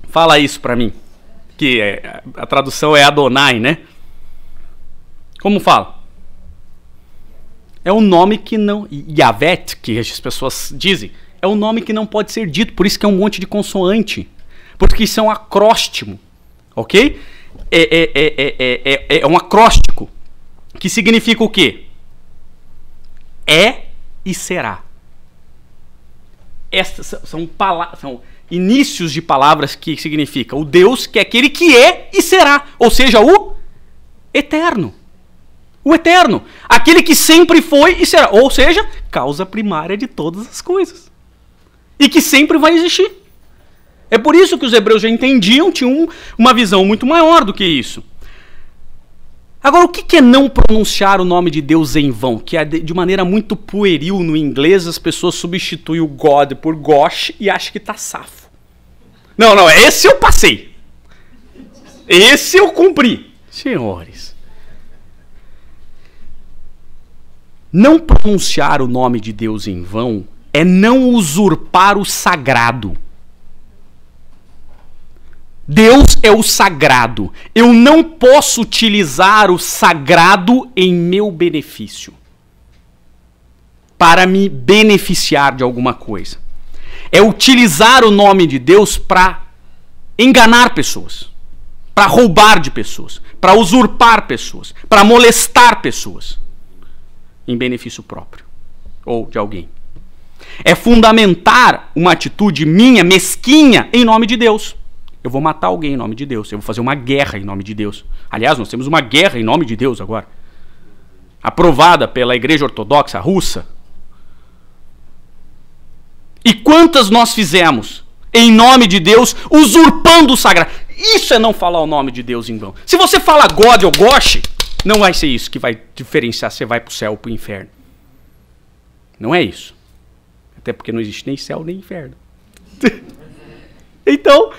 Fala isso para mim, que a tradução é Adonai, né? Como fala? É um nome que não... Yavet, que as pessoas dizem, é um nome que não pode ser dito, por isso que é um monte de consoante. Porque isso é um acróstimo, ok? É um acróstico, que significa o quê? É e será. Estas são inícios de palavras que significam o Deus que é aquele que é e será, ou seja, o eterno. O eterno, aquele que sempre foi e será, ou seja, causa primária de todas as coisas. E que sempre vai existir. É por isso que os hebreus já entendiam, tinham uma visão muito maior do que isso. Agora, o que é não pronunciar o nome de Deus em vão? Que é de maneira muito pueril no inglês, as pessoas substituem o God por gosh e acham que tá safo. Não, esse eu passei. Esse eu cumpri. Senhores. Não pronunciar o nome de Deus em vão é não usurpar o sagrado. Deus é o sagrado. Eu não posso utilizar o sagrado em meu benefício. Para me beneficiar de alguma coisa. É utilizar o nome de Deus para enganar pessoas. Para roubar de pessoas. Para usurpar pessoas. Para molestar pessoas. Em benefício próprio. Ou de alguém. É fundamentar uma atitude minha, mesquinha, em nome de Deus. Eu vou matar alguém em nome de Deus. Eu vou fazer uma guerra em nome de Deus. Aliás, nós temos uma guerra em nome de Deus agora. Aprovada pela Igreja Ortodoxa Russa. E quantas nós fizemos em nome de Deus, usurpando o sagrado? Isso é não falar o nome de Deus em vão. Se você fala God ou Gosh, não vai ser isso que vai diferenciar se você vai para o céu ou para o inferno. Não é isso. Até porque não existe nem céu nem inferno. Então,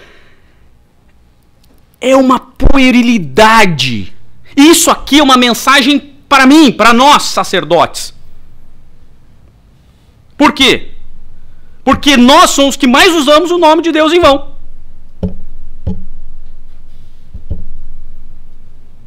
é uma puerilidade. Isso aqui é uma mensagem para mim, para nós sacerdotes. Por quê? Porque nós somos os que mais usamos o nome de Deus em vão.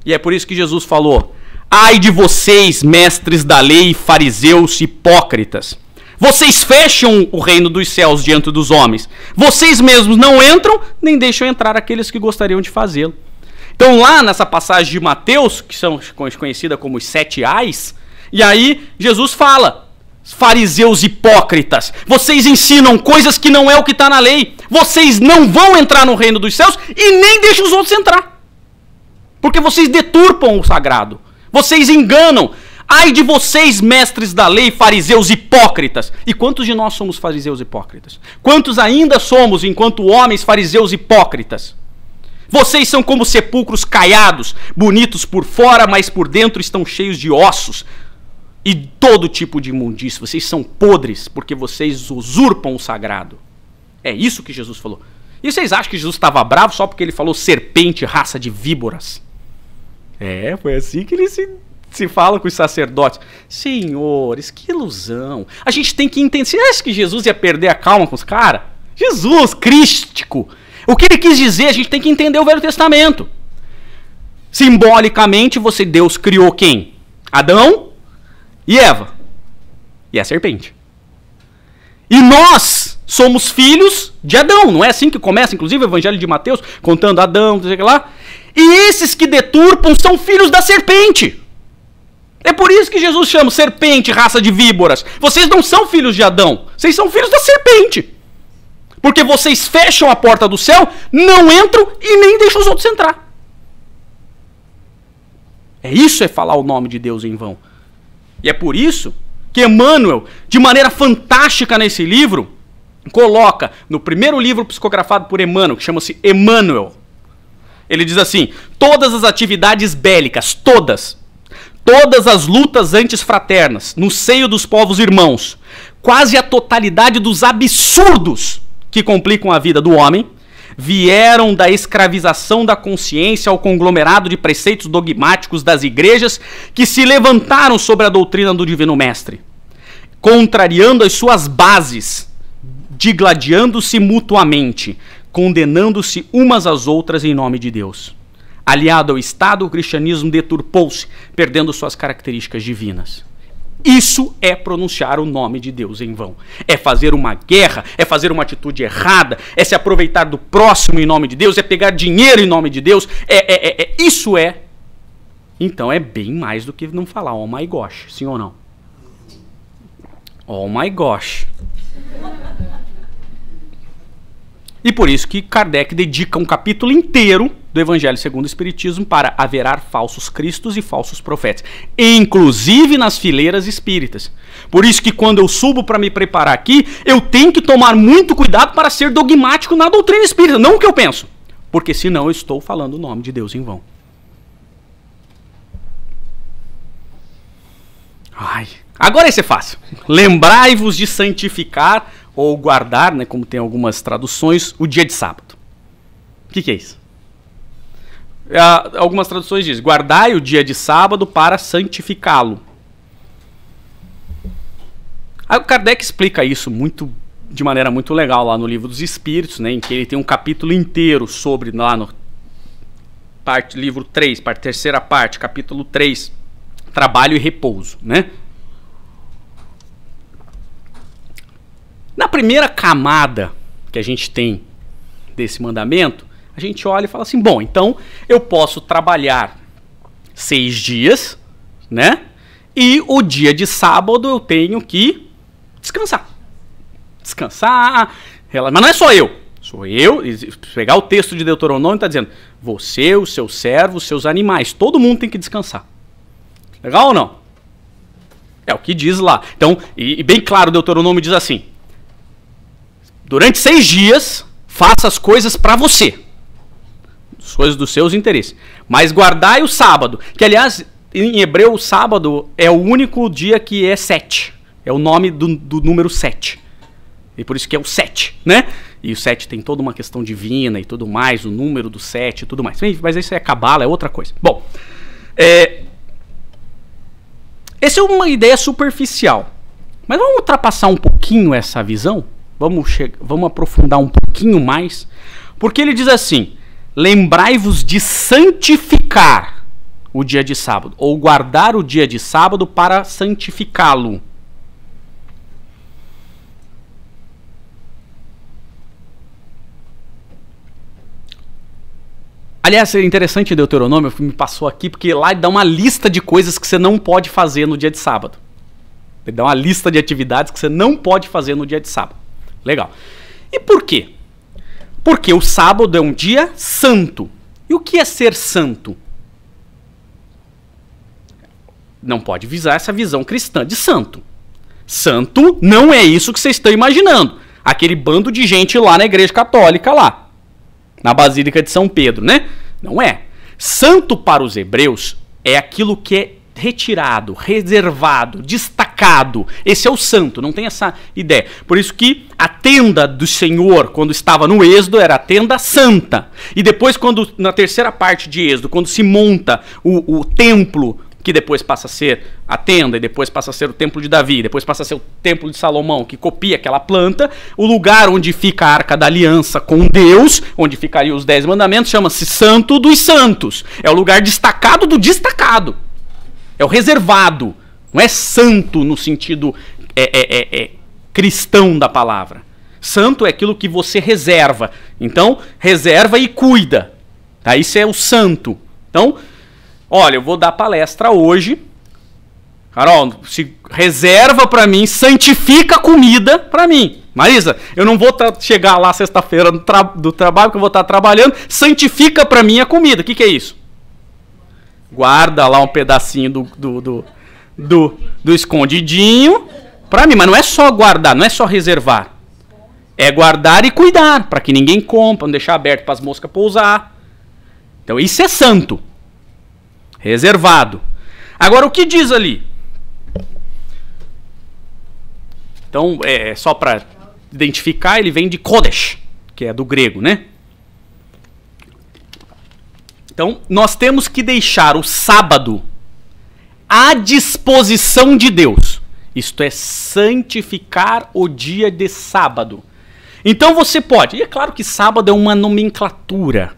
E é por isso que Jesus falou: ai de vocês, mestres da lei, fariseus hipócritas. Vocês fecham o reino dos céus diante dos homens. Vocês mesmos não entram, nem deixam entrar aqueles que gostariam de fazê-lo. Então lá nessa passagem de Mateus, que são conhecida como os 7 ais, e aí Jesus fala: fariseus hipócritas, vocês ensinam coisas que não é o que está na lei. Vocês não vão entrar no reino dos céus e nem deixam os outros entrar. Porque vocês deturpam o sagrado. Vocês enganam. Ai de vocês, mestres da lei, fariseus hipócritas. E quantos de nós somos fariseus hipócritas? Quantos ainda somos, enquanto homens, fariseus hipócritas? Vocês são como sepulcros caiados, bonitos por fora, mas por dentro estão cheios de ossos e todo tipo de imundície. Vocês são podres porque vocês usurpam o sagrado. É isso que Jesus falou. E vocês acham que Jesus estava bravo só porque ele falou serpente, raça de víboras? É, foi assim que ele se fala com os sacerdotes. Senhores, que ilusão. A gente tem que entender. Você acha que Jesus ia perder a calma com os caras? Jesus, crístico. O que ele quis dizer, a gente tem que entender o Velho Testamento. Simbolicamente, Deus criou quem? Adão e Eva. E a serpente. E nós somos filhos de Adão. Não é assim que começa, inclusive, o Evangelho de Mateus, contando Adão, não sei o que lá. E esses que deturpam são filhos da serpente. É por isso que Jesus chama serpente, raça de víboras. Vocês não são filhos de Adão. Vocês são filhos da serpente. Porque vocês fecham a porta do céu, não entram e nem deixam os outros entrar. Isso é falar o nome de Deus em vão. E é por isso que Emmanuel, de maneira fantástica nesse livro, coloca no primeiro livro psicografado por Emmanuel, que chama-se Emmanuel. Ele diz assim: todas as atividades bélicas, todas as lutas antifraternas, no seio dos povos irmãos, quase a totalidade dos absurdos que complicam a vida do homem, vieram da escravização da consciência ao conglomerado de preceitos dogmáticos das igrejas que se levantaram sobre a doutrina do Divino Mestre, contrariando as suas bases, digladiando-se mutuamente, condenando-se umas às outras em nome de Deus. Aliado ao Estado, o cristianismo deturpou-se, perdendo suas características divinas. Isso é pronunciar o nome de Deus em vão. É fazer uma guerra, é fazer uma atitude errada, é se aproveitar do próximo em nome de Deus, é pegar dinheiro em nome de Deus. Isso é. Então é bem mais do que não falar oh my gosh, sim ou não? Oh my gosh. E por isso que Kardec dedica um capítulo inteiro do Evangelho segundo o Espiritismo para haverá falsos cristos e falsos profetas, inclusive nas fileiras espíritas. Por isso que quando eu subo para me preparar aqui, eu tenho que tomar muito cuidado para ser dogmático na doutrina espírita, não o que eu penso, porque senão eu estou falando o nome de Deus em vão. Ai, agora esse é fácil. Lembrai-vos de santificar ou guardar, né, como tem algumas traduções, o dia de sábado. O que é isso? Algumas traduções dizem, guardai o dia de sábado para santificá-lo. Aí o Kardec explica isso de maneira muito legal lá no Livro dos Espíritos, né, em que ele tem um capítulo inteiro sobre, lá no livro 3, terceira parte, capítulo 3, trabalho e repouso, né? Na primeira camada que a gente tem desse mandamento, a gente olha e fala assim, bom, então eu posso trabalhar 6 dias, né? E o dia de sábado eu tenho que descansar. Descansar. Mas não é só eu. Sou eu. Pegar o texto de Deuteronômio está dizendo, você, os seus servos, os seus animais, todo mundo tem que descansar. Legal ou não? É o que diz lá. Então, e bem claro, o Deuteronômio diz assim, durante 6 dias, faça as coisas para você. As coisas dos seus interesses. Mas guardai o sábado. Que, aliás, em hebreu, o sábado é o único dia que é 7. É o nome do número 7. E por isso que é o 7, né? E o 7 tem toda uma questão divina e tudo mais, o número do 7 e tudo mais. Mas isso é cabala, é outra coisa. Bom, essa é uma ideia superficial. Mas vamos ultrapassar um pouquinho essa visão? Vamos aprofundar um pouquinho mais, porque ele diz assim, lembrai-vos de santificar o dia de sábado, ou guardar o dia de sábado para santificá-lo. Aliás, é interessante o Deuteronômio, me passou aqui, porque lá ele dá uma lista de coisas que você não pode fazer no dia de sábado. Ele dá uma lista de atividades que você não pode fazer no dia de sábado. Legal. E por quê? Porque o sábado é um dia santo. E o que é ser santo? Não pode visar essa visão cristã de santo. Santo não é isso que vocês estão imaginando. Aquele bando de gente lá na igreja católica lá. Na Basílica de São Pedro, né? Não é. Santo para os hebreus é aquilo que é retirado, reservado, destacado. Esse é o santo, não tem essa ideia. Por isso que a tenda do Senhor, quando estava no Êxodo, era a tenda santa. E depois, na terceira parte de Êxodo, quando se monta o templo, que depois passa a ser a tenda, e depois passa a ser o templo de Davi, depois passa a ser o templo de Salomão, que copia aquela planta, o lugar onde fica a Arca da Aliança com Deus, onde ficariam os 10 mandamentos, chama-se Santo dos Santos. É o lugar destacado do destacado. É o reservado. Não é santo no sentido cristão da palavra. Santo é aquilo que você reserva. Então, reserva e cuida. Tá? Isso é o santo. Então, olha, eu vou dar palestra hoje. Carol, se reserva para mim, santifica a comida para mim. Marisa, eu não vou chegar lá sexta-feira do trabalho, que eu vou estar trabalhando. Santifica para mim a comida. O que é isso? Guarda lá um pedacinho do escondidinho para mim. Mas não é só guardar, não é só reservar. É guardar e cuidar, para que ninguém compre, não deixar aberto para as moscas pousar. Então isso é santo. Reservado. Agora o que diz ali? Então, só para identificar, ele vem de Kodesh, que é do grego, né? Então, nós temos que deixar o sábado à disposição de Deus. Isto é, santificar o dia de sábado. Então você pode, e é claro que sábado é uma nomenclatura.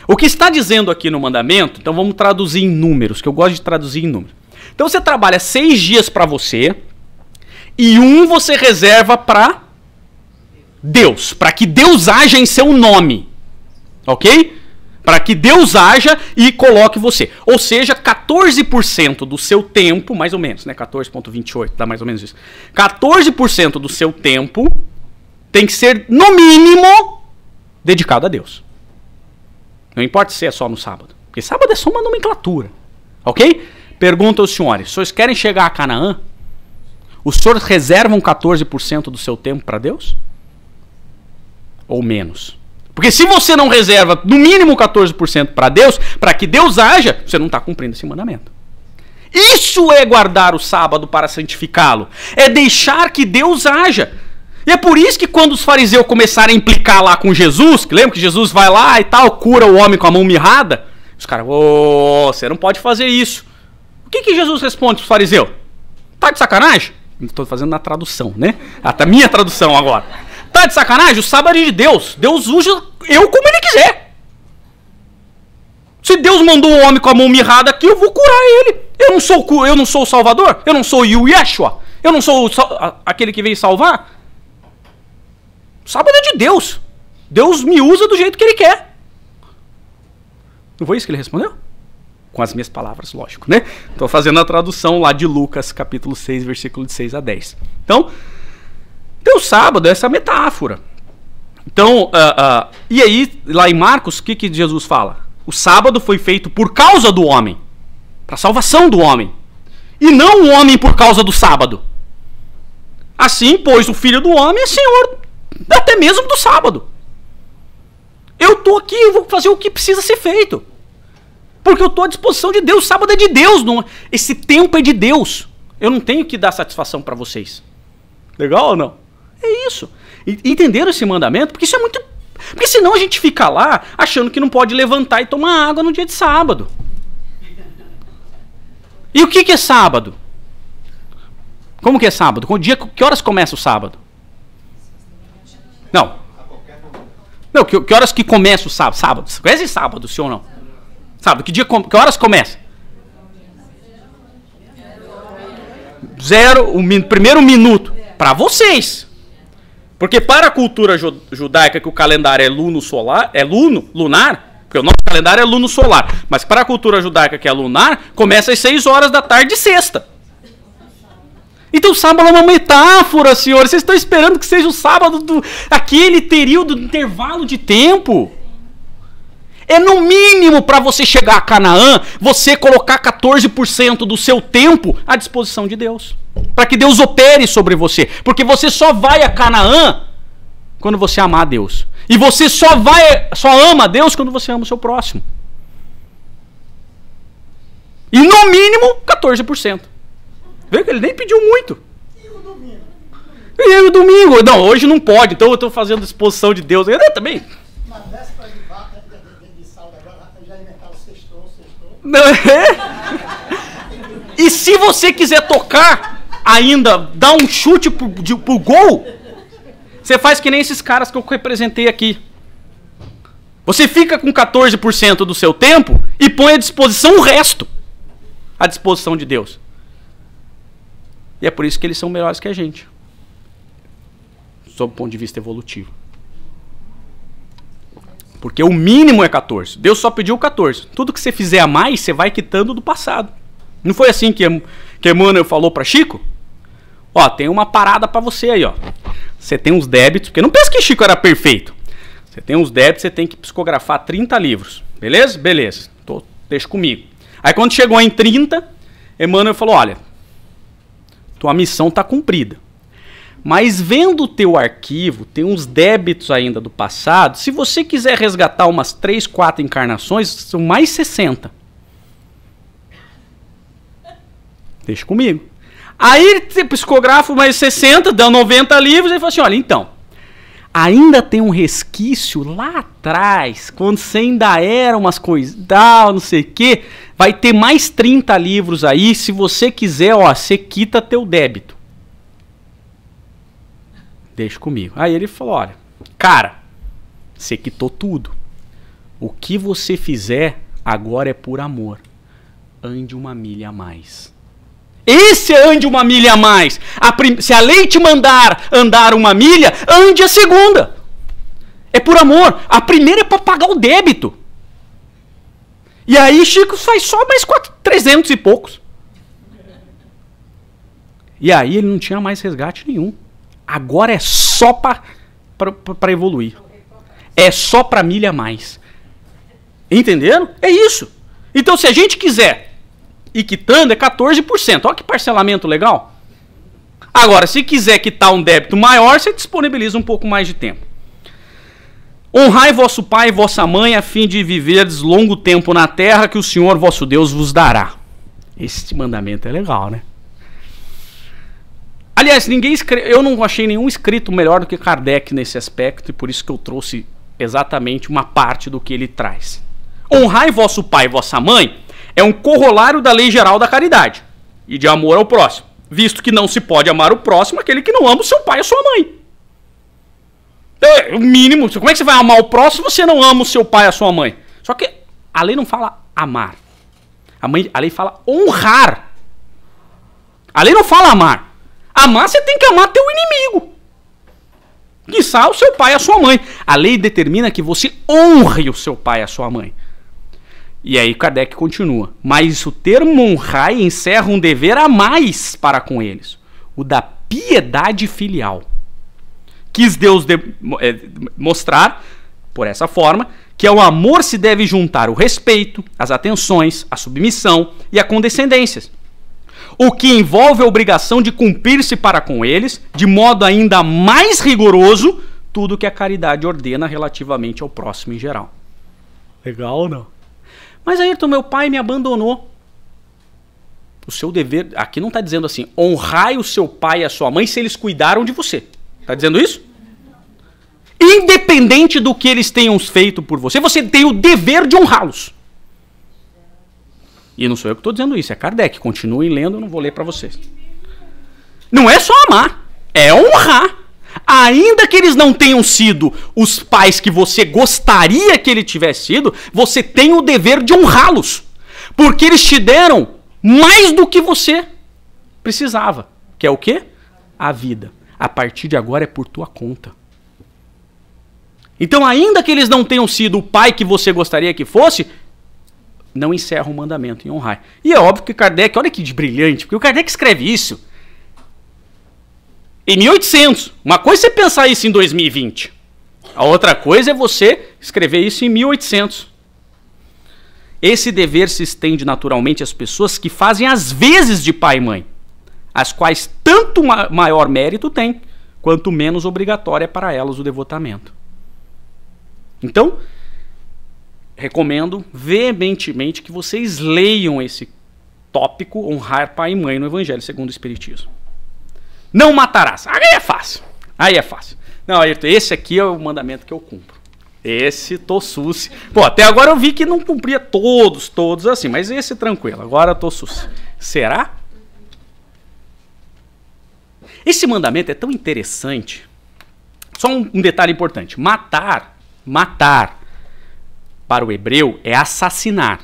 O que está dizendo aqui no mandamento, então vamos traduzir em números, que eu gosto de traduzir em números. Então você trabalha 6 dias para você e um você reserva para Deus, para que Deus haja em seu nome, ok? Para que Deus haja e coloque você. Ou seja, 14% do seu tempo, mais ou menos, né? 14,28, dá mais ou menos isso. 14% do seu tempo tem que ser, no mínimo, dedicado a Deus. Não importa se é só no sábado. Porque sábado é só uma nomenclatura. Ok? Pergunta aos senhores. Os senhores querem chegar a Canaã? Os senhores reservam 14% do seu tempo para Deus? Ou menos? Porque se você não reserva no mínimo 14% para Deus, para que Deus haja, você não está cumprindo esse mandamento. Isso é guardar o sábado para santificá-lo. É deixar que Deus haja. E é por isso que quando os fariseus começaram a implicar lá com Jesus, que lembra que Jesus vai lá e tal, cura o homem com a mão mirrada, os caras, você não pode fazer isso. O que Jesus responde para os fariseus? Tá de sacanagem? Estou fazendo na tradução, né? Até minha tradução agora. Tá de sacanagem? O sábado é de Deus. Deus usa eu como ele quiser. Se Deus mandou o homem com a mão mirrada aqui, eu vou curar ele. Eu não sou o Salvador? Eu não sou o Yeshua? Eu não sou aquele que veio salvar? O sábado é de Deus. Deus me usa do jeito que ele quer. Não foi isso que ele respondeu? Com as minhas palavras, lógico, né? Estou fazendo a tradução lá de Lucas, capítulo 6, versículo de 6 a 10. Então, o sábado é essa metáfora. Então, e aí, lá em Marcos, o que Jesus fala? O sábado foi feito por causa do homem, para a salvação do homem, e não o homem por causa do sábado. Assim, pois, o Filho do Homem é Senhor até mesmo do sábado. Eu estou aqui, eu vou fazer o que precisa ser feito. Porque eu estou à disposição de Deus. O sábado é de Deus. Esse tempo é de Deus. Eu não tenho que dar satisfação para vocês. Legal ou não? É isso. Entenderam esse mandamento? Porque isso é muito... Porque senão a gente fica lá achando que não pode levantar e tomar água no dia de sábado. E o que é sábado? Como que é sábado? Que horas começa o sábado? Não, que horas que começa o sábado? Sábado. Você conhece sábado, sim ou não? Sábado. Que horas começa? Primeiro minuto. Para vocês. Porque para a cultura judaica, que o calendário é lunar, porque o nosso calendário é luno solar, mas para a cultura judaica que é lunar, começa às 6 horas da tarde de sexta. Então o sábado é uma metáfora, senhores. Vocês estão esperando que seja o sábado aquele período de intervalo de tempo. É no mínimo para você chegar a Canaã, você colocar 14% do seu tempo à disposição de Deus. Para que Deus opere sobre você. Porque você só vai a Canaã quando você amar a Deus. E você só ama a Deus quando você ama o seu próximo. E no mínimo 14%. Vê que ele nem pediu muito. E o domingo? E o domingo? Não, hoje não pode, então eu estou fazendo disposição de Deus. Eu também. Na véspera de vaca, de sábado agora, já inventaram o sextou. Não, E se você quiser tocar ainda, dar um chute pro gol, você faz que nem esses caras que eu representei aqui. Você fica com 14% do seu tempo e põe à disposição o resto. À disposição de Deus. E é por isso que eles são melhores que a gente. Sob o ponto de vista evolutivo. Porque o mínimo é 14. Deus só pediu 14. Tudo que você fizer a mais, você vai quitando do passado. Não foi assim que Emmanuel falou para Chico? Ó, tem uma parada para você aí, ó. Você tem uns débitos, porque não pensa que Chico era perfeito. Você tem uns débitos, você tem que psicografar 30 livros. Beleza? Beleza. Deixa comigo. Aí quando chegou em 30, Emmanuel falou, olha, tua missão está cumprida. Mas vendo o teu arquivo, tem uns débitos ainda do passado, se você quiser resgatar umas 3, 4 encarnações, são mais 60. Deixa comigo. Aí ele psicografa mais 60, dá 90 livros, e fala assim, olha, então, ainda tem um resquício lá atrás, quando você ainda era umas coisas, não sei o quê, vai ter mais 30 livros aí, se você quiser, ó, você quita teu débito. Deixa comigo. Aí ele falou, olha, cara, você quitou tudo. O que você fizer agora é por amor. Ande uma milha a mais. Esse ande uma milha a mais. Se a lei te mandar andar uma milha, ande a segunda. É por amor. A primeira é para pagar o débito. E aí Chico faz só mais 300 e poucos. E aí ele não tinha mais resgate nenhum. Agora é só para evoluir. É só para milha a mais. Entenderam? É isso. Então se a gente quiser e quitando é 14%. Olha que parcelamento legal. Agora, se quiser quitar um débito maior, você disponibiliza um pouco mais de tempo. Honrai vosso pai e vossa mãe, a fim de viverdes longo tempo na terra que o Senhor vosso Deus vos dará. Esse mandamento é legal, né? Aliás, eu não achei nenhum escrito melhor do que Kardec nesse aspecto, e por isso que eu trouxe exatamente uma parte do que ele traz. Honrai vosso pai e vossa mãe é um corolário da lei geral da caridade e de amor ao próximo, visto que não se pode amar o próximo aquele que não ama o seu pai e a sua mãe. É o mínimo. Como é que você vai amar o próximo se você não ama o seu pai e a sua mãe? Só que a lei não fala amar. A lei fala honrar. A lei não fala amar. Amar, você tem que amar teu inimigo. Quiçá o seu pai e a sua mãe. A lei determina que você honre o seu pai e a sua mãe. E aí Kardec continua. Mas o termo honrai encerra um dever a mais para com eles. O da piedade filial. Quis Deus mostrar, por essa forma, que ao amor se deve juntar o respeito, as atenções, a submissão e a condescendência. O que envolve a obrigação de cumprir-se para com eles, de modo ainda mais rigoroso, tudo que a caridade ordena relativamente ao próximo em geral. Legal ou não? Mas Ayrton, meu pai me abandonou. O seu dever, aqui não está dizendo assim, honrai o seu pai e a sua mãe se eles cuidaram de você. Está dizendo isso? Independente do que eles tenham feito por você, você tem o dever de honrá-los. E não sou eu que estou dizendo isso, é Kardec. Continuem lendo, eu não vou ler para vocês. Não é só amar, é honrar. Ainda que eles não tenham sido os pais que você gostaria que ele tivesse sido, você tem o dever de honrá-los. Porque eles te deram mais do que você precisava. Que é o quê? A vida. A partir de agora é por tua conta. Então, ainda que eles não tenham sido o pai que você gostaria que fosse, não encerra o mandamento em honrar. E é óbvio que Kardec, olha que de brilhante, porque o Kardec escreve isso em 1800. Uma coisa é você pensar isso em 2020. A outra coisa é você escrever isso em 1800. Esse dever se estende naturalmente às pessoas que fazem as vezes de pai e mãe, as quais tanto maior mérito têm, quanto menos obrigatório é para elas o devotamento. Então, recomendo veementemente que vocês leiam esse tópico, honrar pai e mãe no Evangelho segundo o Espiritismo. Não matarás. Aí é fácil. Aí é fácil. Não, Ayrton, esse aqui é o mandamento que eu cumpro. Esse tô susse. Pô, até agora eu vi que não cumpria todos assim, mas esse tranquilo. Agora eu tô susse. Será? Esse mandamento é tão interessante. Só um detalhe importante. Matar para o hebreu é assassinar,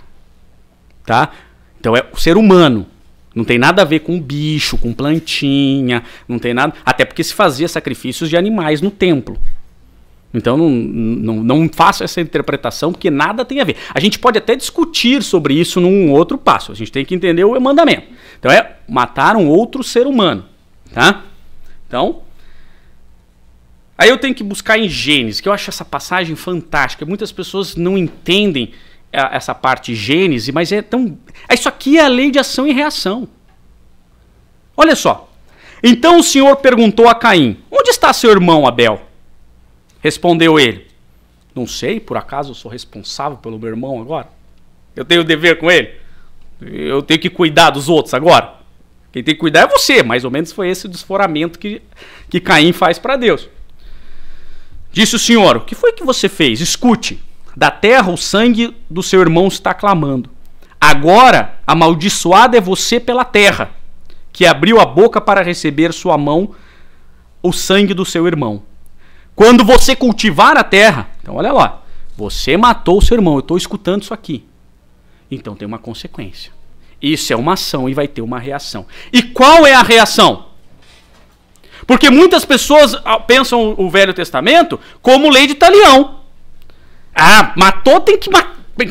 tá? Então é o ser humano. Não tem nada a ver com bicho, com plantinha, não tem nada. Até porque se fazia sacrifícios de animais no templo. Então não faço essa interpretação, porque nada tem a ver. A gente pode até discutir sobre isso num outro passo. A gente tem que entender o mandamento. Então é matar um outro ser humano, tá? Então, aí eu tenho que buscar em Gênesis, que eu acho essa passagem fantástica. Muitas pessoas não entendem essa parte de Gênesis, mas é tão... Isso aqui é a lei de ação e reação. Olha só. Então o Senhor perguntou a Caim, onde está seu irmão Abel? Respondeu ele, não sei, por acaso eu sou responsável pelo meu irmão agora? Eu tenho dever com ele? Eu tenho que cuidar dos outros agora? Quem tem que cuidar é você. Mais ou menos foi esse o desforamento que Caim faz para Deus. Disse o Senhor: o que foi que você fez? Escute, da terra o sangue do seu irmão está clamando. Agora, amaldiçoada é você pela terra, que abriu a boca para receber sua mão o sangue do seu irmão. Quando você cultivar a terra, então olha lá, você matou o seu irmão, eu estou escutando isso aqui. Então tem uma consequência. Isso é uma ação e vai ter uma reação. E qual é a reação? Porque muitas pessoas pensam o Velho Testamento como lei de talião. Ah, matou, tem que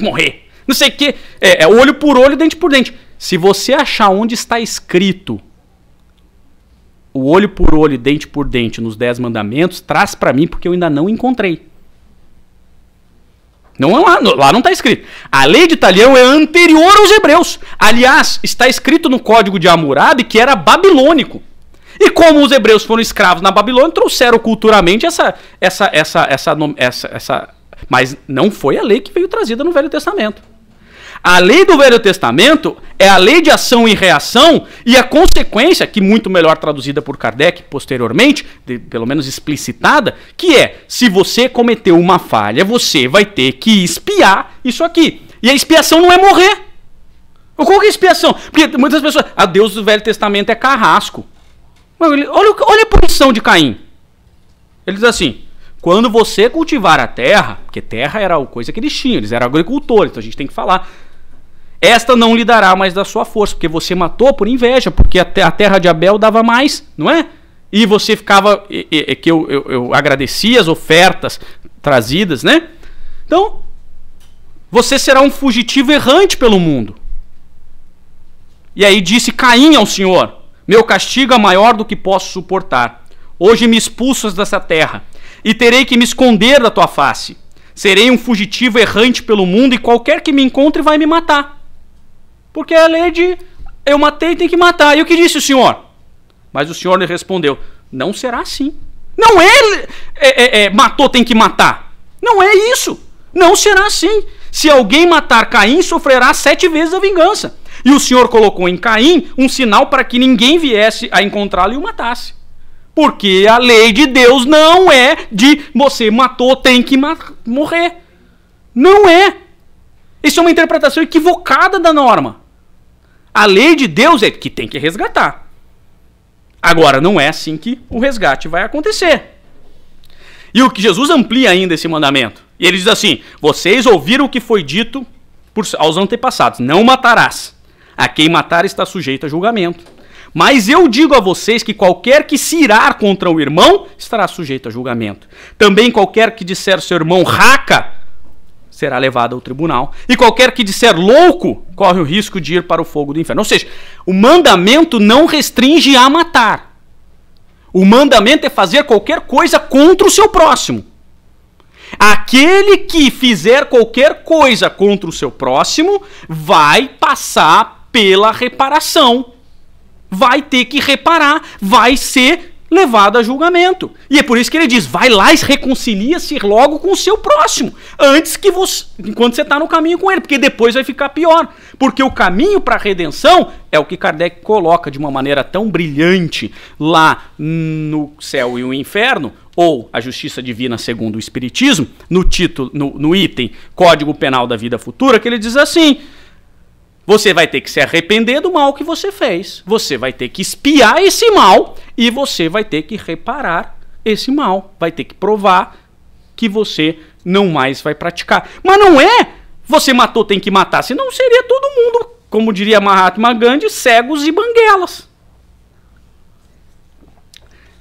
morrer. Não sei o quê. É olho por olho, dente por dente. Se você achar onde está escrito o olho por olho, dente por dente nos 10 mandamentos, traz para mim, porque eu ainda não encontrei. Não é lá não está escrito. A lei de talião é anterior aos hebreus. Aliás, está escrito no Código de Hammurabi que era babilônico. E como os hebreus foram escravos na Babilônia, trouxeram culturalmente essa. Mas não foi a lei que veio trazida no Velho Testamento. A lei do Velho Testamento é a lei de ação e reação, e a consequência, que muito melhor traduzida por Kardec posteriormente, pelo menos explicitada, que é, se você cometeu uma falha, você vai ter que expiar isso aqui. E a expiação não é morrer. Qual que é a expiação? Porque muitas pessoas, a Deus do Velho Testamento é carrasco. Olha a punição de Caim. Ele diz assim: quando você cultivar a terra, porque terra era a coisa que eles tinham, eles eram agricultores, então a gente tem que falar, esta não lhe dará mais da sua força, porque você matou por inveja, porque a terra de Abel dava mais, não é? E você ficava, que eu agradecia as ofertas trazidas, né? Então, você será um fugitivo errante pelo mundo. E aí disse Caim ao Senhor: meu castigo é maior do que posso suportar. Hoje me expulsas dessa terra, e terei que me esconder da tua face. Serei um fugitivo errante pelo mundo, e qualquer que me encontre vai me matar. Porque é a lei de eu matei, tem que matar. E o que disse o Senhor? Mas o Senhor lhe respondeu: não será assim. Não matou, tem que matar. Não é isso. Não será assim. Se alguém matar Caim, sofrerá 7 vezes a vingança. E o Senhor colocou em Caim um sinal para que ninguém viesse a encontrá-lo e o matasse. Porque a lei de Deus não é de você matou, tem que morrer. Não é. Isso é uma interpretação equivocada da norma. A lei de Deus é que tem que resgatar. Agora, não é assim que o resgate vai acontecer. E o que Jesus amplia ainda esse mandamento. E ele diz assim: vocês ouviram o que foi dito aos antepassados: não matarás. A quem matar está sujeito a julgamento. Mas eu digo a vocês que qualquer que se irar contra o irmão estará sujeito a julgamento. Também qualquer que disser ao seu irmão raca será levado ao tribunal. E qualquer que disser louco corre o risco de ir para o fogo do inferno. Ou seja, o mandamento não restringe a matar. O mandamento é fazer qualquer coisa contra o seu próximo. Aquele que fizer qualquer coisa contra o seu próximo vai passar pela reparação. Vai ter que reparar, vai ser levado a julgamento. E é por isso que ele diz: vai lá e reconcilia-se logo com o seu próximo, antes que você, enquanto você está no caminho com ele, porque depois vai ficar pior. Porque o caminho para a redenção é o que Kardec coloca de uma maneira tão brilhante lá no Céu e o Inferno, ou a Justiça Divina segundo o Espiritismo, no título, no item Código Penal da Vida Futura, que ele diz assim: você vai ter que se arrepender do mal que você fez. Você vai ter que expiar esse mal e você vai ter que reparar esse mal. Vai ter que provar que você não mais vai praticar. Mas não é você matou, tem que matar. Senão seria todo mundo, como diria Mahatma Gandhi, cegos e banguelas.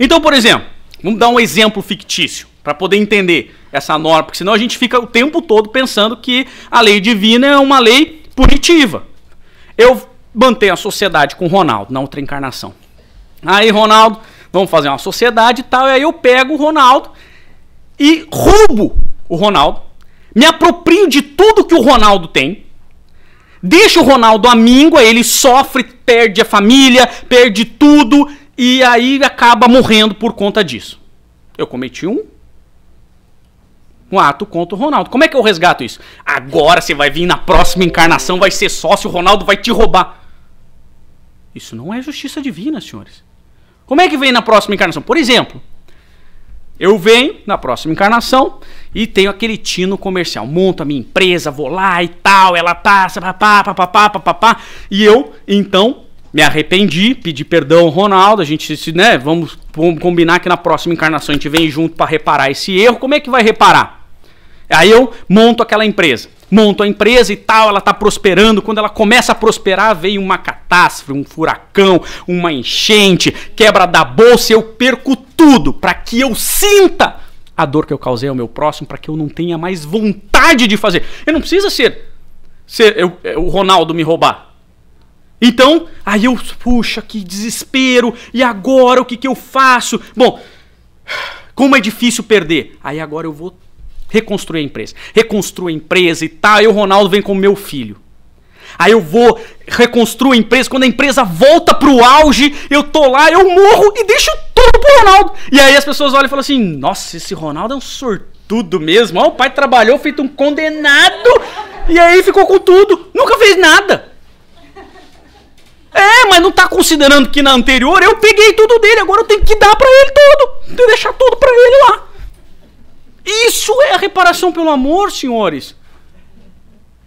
Então, por exemplo, vamos dar um exemplo fictício para poder entender essa norma. Porque senão a gente fica o tempo todo pensando que a lei divina é uma lei punitiva. Eu mantenho a sociedade com o Ronaldo na outra encarnação. Aí, Ronaldo, vamos fazer uma sociedade e tal. E aí eu pego o Ronaldo e roubo o Ronaldo. Me aproprio de tudo que o Ronaldo tem. Deixo o Ronaldo à míngua, ele sofre, perde a família, perde tudo. E aí acaba morrendo por conta disso. Eu cometi um ato contra o Ronaldo. Como é que eu resgato isso? Agora você vai vir na próxima encarnação, vai ser sócio, o Ronaldo vai te roubar. Isso não é justiça divina, senhores. Como é que vem na próxima encarnação? Por exemplo, Eu venho na próxima encarnação e tenho aquele tino comercial. Monto a minha empresa, vou lá e tal, ela tá, papapá. E eu, então, me arrependi, pedi perdão ao Ronaldo, a gente, né, vamos combinar que na próxima encarnação a gente vem junto para reparar esse erro. Como é que vai reparar? Aí eu monto aquela empresa. Monto a empresa e tal, ela tá prosperando. Quando ela começa a prosperar, vem uma catástrofe, um furacão, uma enchente, quebra da bolsa, eu perco tudo para que eu sinta a dor que eu causei ao meu próximo, para que eu não tenha mais vontade de fazer. Eu não precisa ser o Ronaldo me roubar. Então, aí eu, puxa, que desespero, e agora o que eu faço? Bom, como é difícil perder. Aí agora eu vou reconstruir a empresa. Reconstruo a empresa e tal, e o Ronaldo vem com o meu filho. Aí eu vou, reconstruo a empresa, quando a empresa volta pro auge, eu tô lá, eu morro e deixo tudo pro Ronaldo. E aí as pessoas olham e falam assim, nossa, esse Ronaldo é um sortudo mesmo, ó, o pai trabalhou feito um condenado, e aí ficou com tudo, nunca fez nada. Mas não tá considerando que na anterior eu peguei tudo dele, agora eu tenho que dar pra ele tudo, tenho que deixar tudo pra ele lá. Isso é a reparação pelo amor, senhores.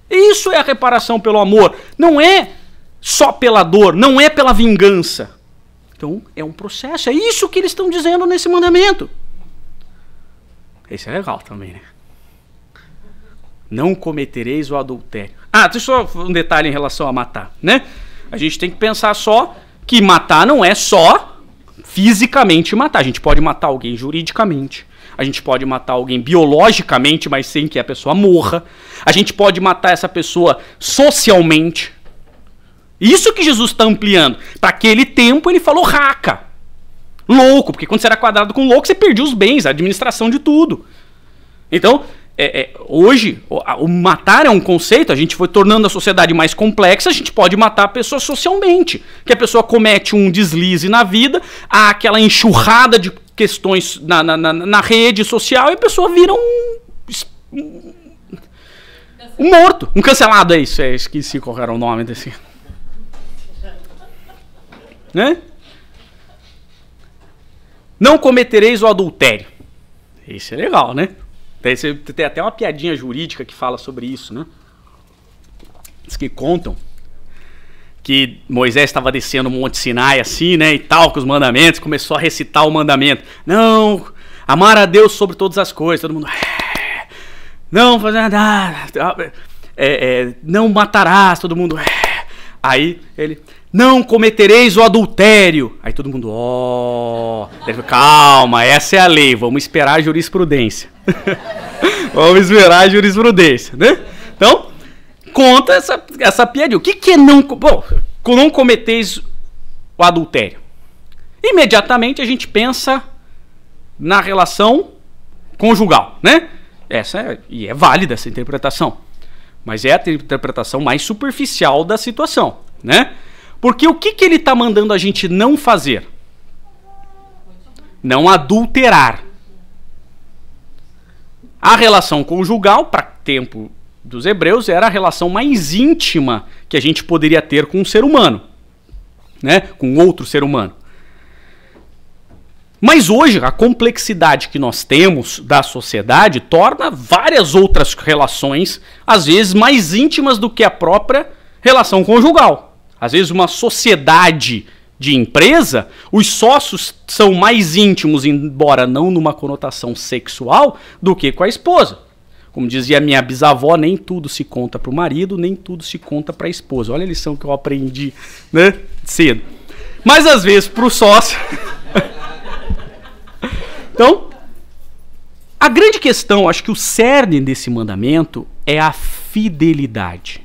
Isso é a reparação pelo amor. Não é só pela dor, não é pela vingança. Então, é um processo. É isso que eles estão dizendo nesse mandamento. Esse é legal também, né? Não cometereis o adultério. Deixa eu só um detalhe em relação a matar, né? A gente tem que pensar só que matar não é só fisicamente matar. A gente pode matar alguém juridicamente. A gente pode matar alguém biologicamente, mas sem que a pessoa morra. A gente pode matar essa pessoa socialmente. Isso que Jesus está ampliando. Para aquele tempo ele falou raca. Louco, porque quando você era quadrado com louco, você perdia os bens, a administração de tudo. Então, hoje, o matar é um conceito, a gente foi tornando a sociedade mais complexa, a gente pode matar a pessoa socialmente. Que a pessoa comete um deslize na vida, há aquela enxurrada de questões na rede social e a pessoa vira um morto, um cancelado, é isso, esqueci qual era o nome desse. Né? Não cometereis o adultério. Isso é legal, né? Tem até uma piadinha jurídica que fala sobre isso, né? Diz que contam que Moisés estava descendo o Monte Sinai assim, né, e tal, com os mandamentos, começou a recitar o mandamento. Não, amar a Deus sobre todas as coisas. Todo mundo, não fazer nada, não matarás, todo mundo, Aí ele, não cometereis o adultério. Aí todo mundo, calma, essa é a lei, vamos esperar a jurisprudência. Vamos esperar a jurisprudência, né? Então, conta essa piadinha. O que é não cometeis o adultério? Imediatamente a gente pensa na relação conjugal, né? E é válida essa interpretação. Mas é a interpretação mais superficial da situação, né? Porque o que ele está mandando a gente não fazer? Não adulterar. A relação conjugal, para tempo dos hebreus, era a relação mais íntima que a gente poderia ter com um ser humano, né? Com outro ser humano. Mas hoje, a complexidade que nós temos da sociedade torna várias outras relações, às vezes, mais íntimas do que a própria relação conjugal. Às vezes, uma sociedade de empresa, os sócios são mais íntimos, embora não numa conotação sexual, do que com a esposa. Como dizia minha bisavó, nem tudo se conta para o marido, nem tudo se conta para a esposa. Olha a lição que eu aprendi, né, cedo. Mas às vezes para o sócio... Então, a grande questão, acho que o cerne desse mandamento é a fidelidade.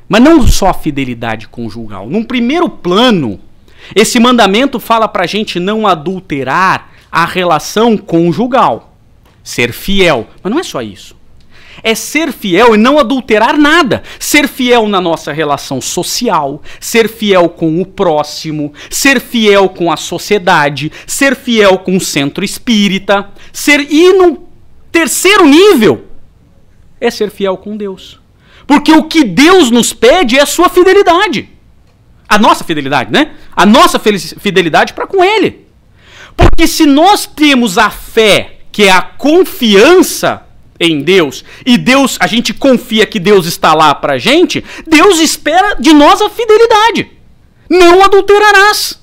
Mas não só a fidelidade conjugal. Num primeiro plano, esse mandamento fala para a gente não adulterar a relação conjugal. Ser fiel. Mas não é só isso. É ser fiel e não adulterar nada. Ser fiel na nossa relação social, ser fiel com o próximo, ser fiel com a sociedade, ser fiel com o centro espírita, e no terceiro nível é ser fiel com Deus. Porque o que Deus nos pede é a sua fidelidade. A nossa fidelidade, né? A nossa fidelidade para com Ele. Porque se nós temos a fé, que é a confiança em Deus, e Deus, a gente confia que Deus está lá pra gente, Deus espera de nós a fidelidade. Não adulterarás.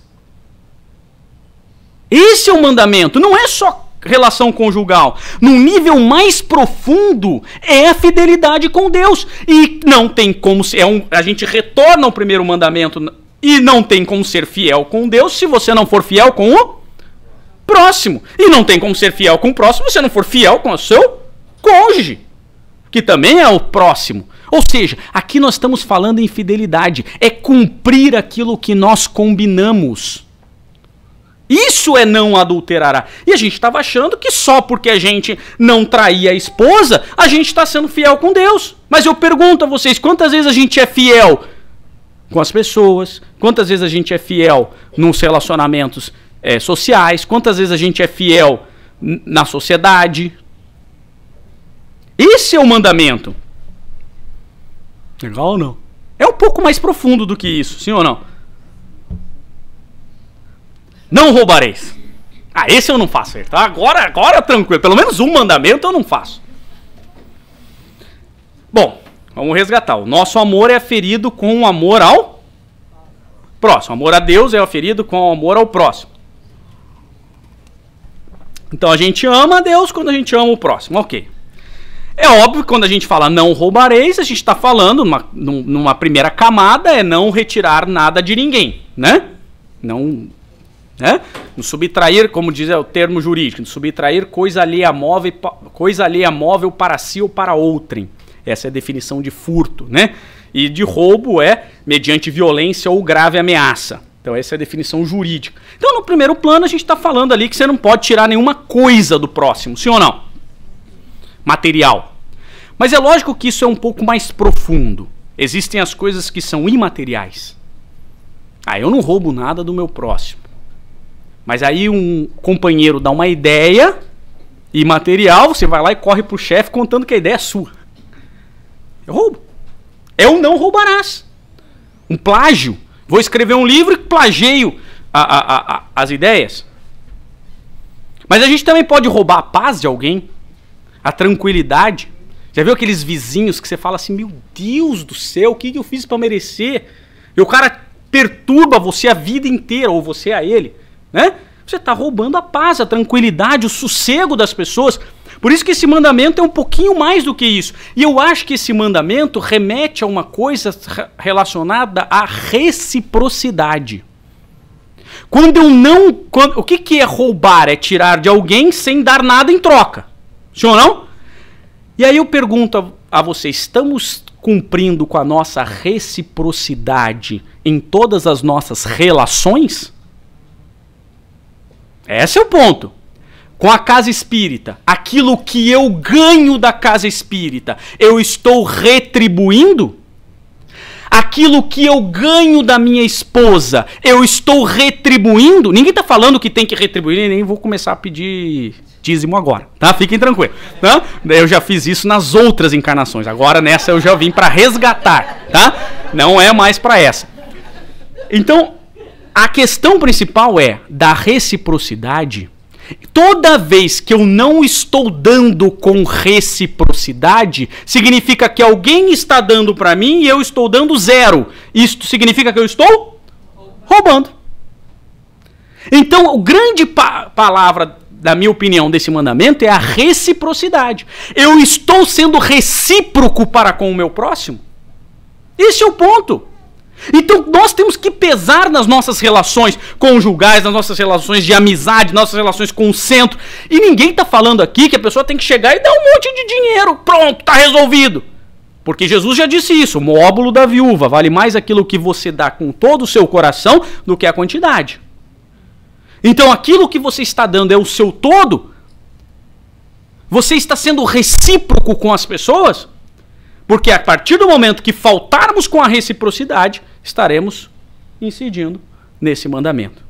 Esse é o mandamento, não é só relação conjugal. Num nível mais profundo é a fidelidade com Deus. E não tem como ser, a gente retorna ao primeiro mandamento e não tem como ser fiel com Deus se você não for fiel com o próximo. E não tem como ser fiel com o próximo se você não for fiel com o seu cônjuge, que também é o próximo. Ou seja, aqui nós estamos falando em fidelidade, é cumprir aquilo que nós combinamos. Isso é não adulterará. E a gente estava achando que só porque a gente não traía a esposa, a gente está sendo fiel com Deus. Mas eu pergunto a vocês, quantas vezes a gente é fiel com as pessoas? Quantas vezes a gente é fiel nos relacionamentos sociais? Quantas vezes a gente é fiel na sociedade? Esse é o mandamento. Legal ou não? É um pouco mais profundo do que isso, sim ou não? Não roubareis. Ah, esse eu não faço. Tá? Agora tranquilo. Pelo menos um mandamento eu não faço. Bom, vamos resgatar. O nosso amor é aferido com o amor ao próximo. O amor a Deus é aferido com o amor ao próximo. Então a gente ama a Deus quando a gente ama o próximo. Ok. É óbvio que quando a gente fala não roubareis, a gente está falando, numa primeira camada, é não retirar nada de ninguém, né? Não subtrair, como diz o termo jurídico, não subtrair coisa alheia móvel para si ou para outrem. Essa é a definição de furto, né? E de roubo é mediante violência ou grave ameaça. Então essa é a definição jurídica. Então no primeiro plano a gente está falando ali que você não pode tirar nenhuma coisa do próximo, sim ou não? Material. Mas é lógico que isso é um pouco mais profundo. Existem as coisas que são imateriais. Eu não roubo nada do meu próximo. Mas aí um companheiro dá uma ideia imaterial, você vai lá e corre pro chefe contando que a ideia é sua. É roubo. É o não roubarás. Um plágio. Vou escrever um livro e plageio as ideias. Mas a gente também pode roubar a paz de alguém. A tranquilidade. Já viu aqueles vizinhos que você fala assim, meu Deus do céu, o que eu fiz para merecer? E o cara perturba você a vida inteira, ou você a ele, né? Você está roubando a paz, a tranquilidade, o sossego das pessoas. Por isso que esse mandamento é um pouquinho mais do que isso. E eu acho que esse mandamento remete a uma coisa relacionada à reciprocidade. O que é roubar? É tirar de alguém sem dar nada em troca. Sim ou não? E aí eu pergunto a você, estamos cumprindo com a nossa reciprocidade em todas as nossas relações? Esse é o ponto. Com a casa espírita, aquilo que eu ganho da casa espírita, eu estou retribuindo? Aquilo que eu ganho da minha esposa, eu estou retribuindo? Ninguém está falando que tem que retribuir, nem vou começar a pedir dízimo agora, tá? Fiquem tranquilos, tá? Eu já fiz isso nas outras encarnações, agora nessa eu já vim para resgatar, tá? Não é mais para essa. Então, a questão principal é da reciprocidade. Toda vez que eu não estou dando com reciprocidade, significa que alguém está dando para mim e eu estou dando zero. Isto significa que eu estou roubando. Então, a grande palavra, da minha opinião, desse mandamento é a reciprocidade. Eu estou sendo recíproco para com o meu próximo? Esse é o ponto. Então nós temos que pesar nas nossas relações conjugais, nas nossas relações de amizade, nas nossas relações com o centro. E ninguém está falando aqui que a pessoa tem que chegar e dar um monte de dinheiro. Pronto, está resolvido. Porque Jesus já disse isso, o óbolo da viúva vale mais aquilo que você dá com todo o seu coração do que a quantidade. Então aquilo que você está dando é o seu todo? Você está sendo recíproco com as pessoas? Porque a partir do momento que faltarmos com a reciprocidade, estaremos incidindo nesse mandamento.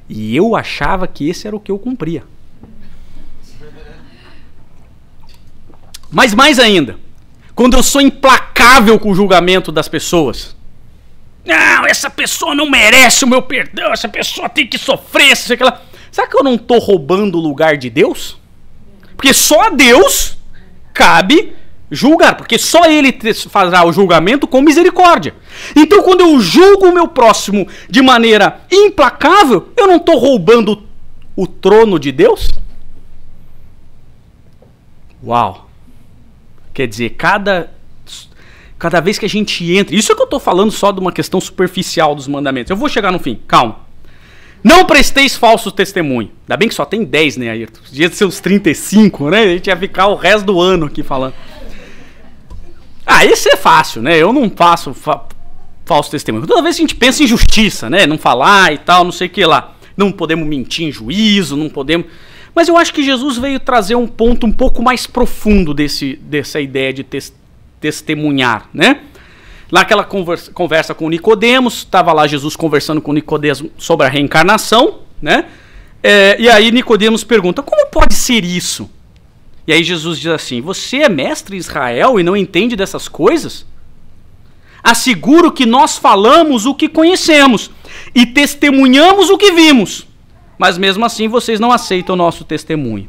E eu achava que esse era o que eu cumpria. Mas mais ainda, quando eu sou implacável com o julgamento das pessoas. Não, essa pessoa não merece o meu perdão, essa pessoa tem que sofrer, será que eu não estou roubando o lugar de Deus? Porque só a Deus cabe julgar, porque só Ele fará o julgamento com misericórdia. Então, quando eu julgo o meu próximo de maneira implacável, eu não estou roubando o trono de Deus? Uau! Quer dizer, cada vez que a gente entra... Isso é que eu estou falando só de uma questão superficial dos mandamentos. Eu vou chegar no fim, calma. Não presteis falso testemunho. Ainda bem que só tem 10, né, Ayrton? Podia ser uns 35, né? A gente ia ficar o resto do ano aqui falando. Esse é fácil, né? Eu não faço falso testemunho. Toda vez que a gente pensa em justiça, né? Não falar e tal, não sei o que lá. Não podemos mentir em juízo, não podemos... Mas eu acho que Jesus veio trazer um ponto um pouco mais profundo dessa ideia de testemunhar, né? Lá aquela conversa com Nicodemos, estava lá Jesus conversando com Nicodemos sobre a reencarnação, né? E aí Nicodemos pergunta, como pode ser isso? E aí Jesus diz assim, você é mestre em Israel e não entende dessas coisas? Asseguro que nós falamos o que conhecemos e testemunhamos o que vimos, mas mesmo assim vocês não aceitam o nosso testemunho.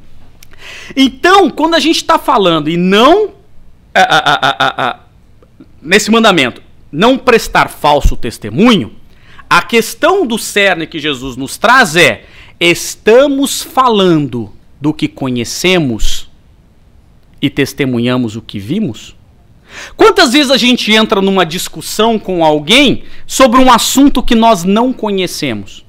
Então, quando a gente está falando e não... nesse mandamento, não prestar falso testemunho, a questão do cerne que Jesus nos traz é, estamos falando do que conhecemos e testemunhamos o que vimos? Quantas vezes a gente entra numa discussão com alguém sobre um assunto que nós não conhecemos?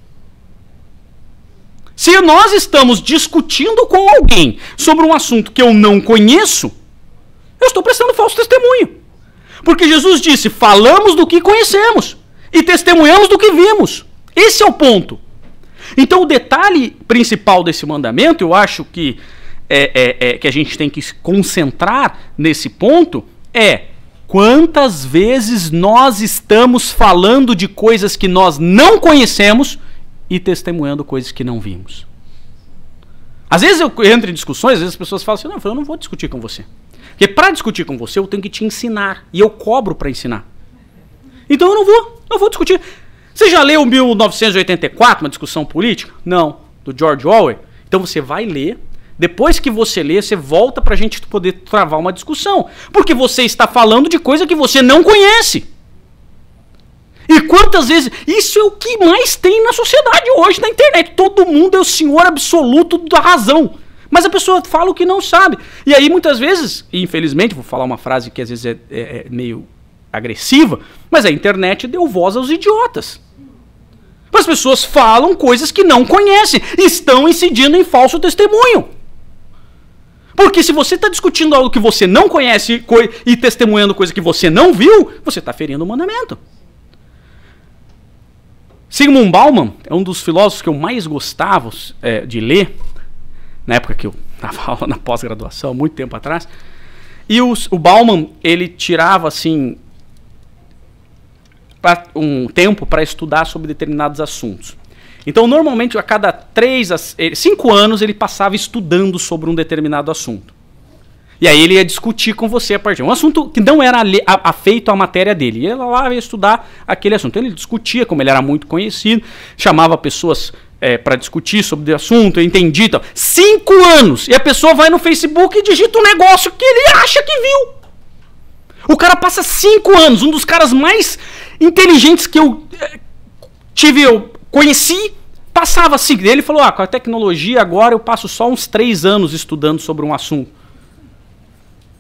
Se nós estamos discutindo com alguém sobre um assunto que eu não conheço, eu estou prestando falso testemunho. Porque Jesus disse, falamos do que conhecemos e testemunhamos do que vimos. Esse é o ponto. Então o detalhe principal desse mandamento, eu acho que que a gente tem que se concentrar nesse ponto, é quantas vezes nós estamos falando de coisas que nós não conhecemos e testemunhando coisas que não vimos. Às vezes eu entro em discussões, às vezes as pessoas falam assim, não, eu não vou discutir com você. Porque para discutir com você, eu tenho que te ensinar. E eu cobro para ensinar. Então eu não vou discutir. Você já leu 1984, uma discussão política? Não. Do George Orwell? Então você vai ler. Depois que você lê, você volta para a gente poder travar uma discussão. Porque você está falando de coisa que você não conhece. E quantas vezes... Isso é o que mais tem na sociedade hoje, na internet. Todo mundo é o senhor absoluto da razão. Mas a pessoa fala o que não sabe. E aí, muitas vezes, e infelizmente, vou falar uma frase que às vezes é meio agressiva, mas a internet deu voz aos idiotas. As pessoas falam coisas que não conhecem, estão incidindo em falso testemunho. Porque se você está discutindo algo que você não conhece e testemunhando coisa que você não viu, você está ferindo o mandamento. Zygmunt Bauman é um dos filósofos que eu mais gostava de ler, na época que eu estava na pós-graduação, muito tempo atrás. E o Bauman, ele tirava assim um tempo para estudar sobre determinados assuntos. Então, normalmente, a cada 5 anos, ele passava estudando sobre um determinado assunto. E aí ele ia discutir com você a partir de um assunto que não era afeito à matéria dele. E ele lá ia estudar aquele assunto. Ele discutia, como ele era muito conhecido, chamava pessoas para discutir sobre o assunto, eu entendi. Então, 5 anos! E a pessoa vai no Facebook e digita um negócio que ele acha que viu. O cara passa 5 anos, um dos caras mais inteligentes que eu conheci, passava assim. Ele falou, com a tecnologia agora eu passo só uns 3 anos estudando sobre um assunto.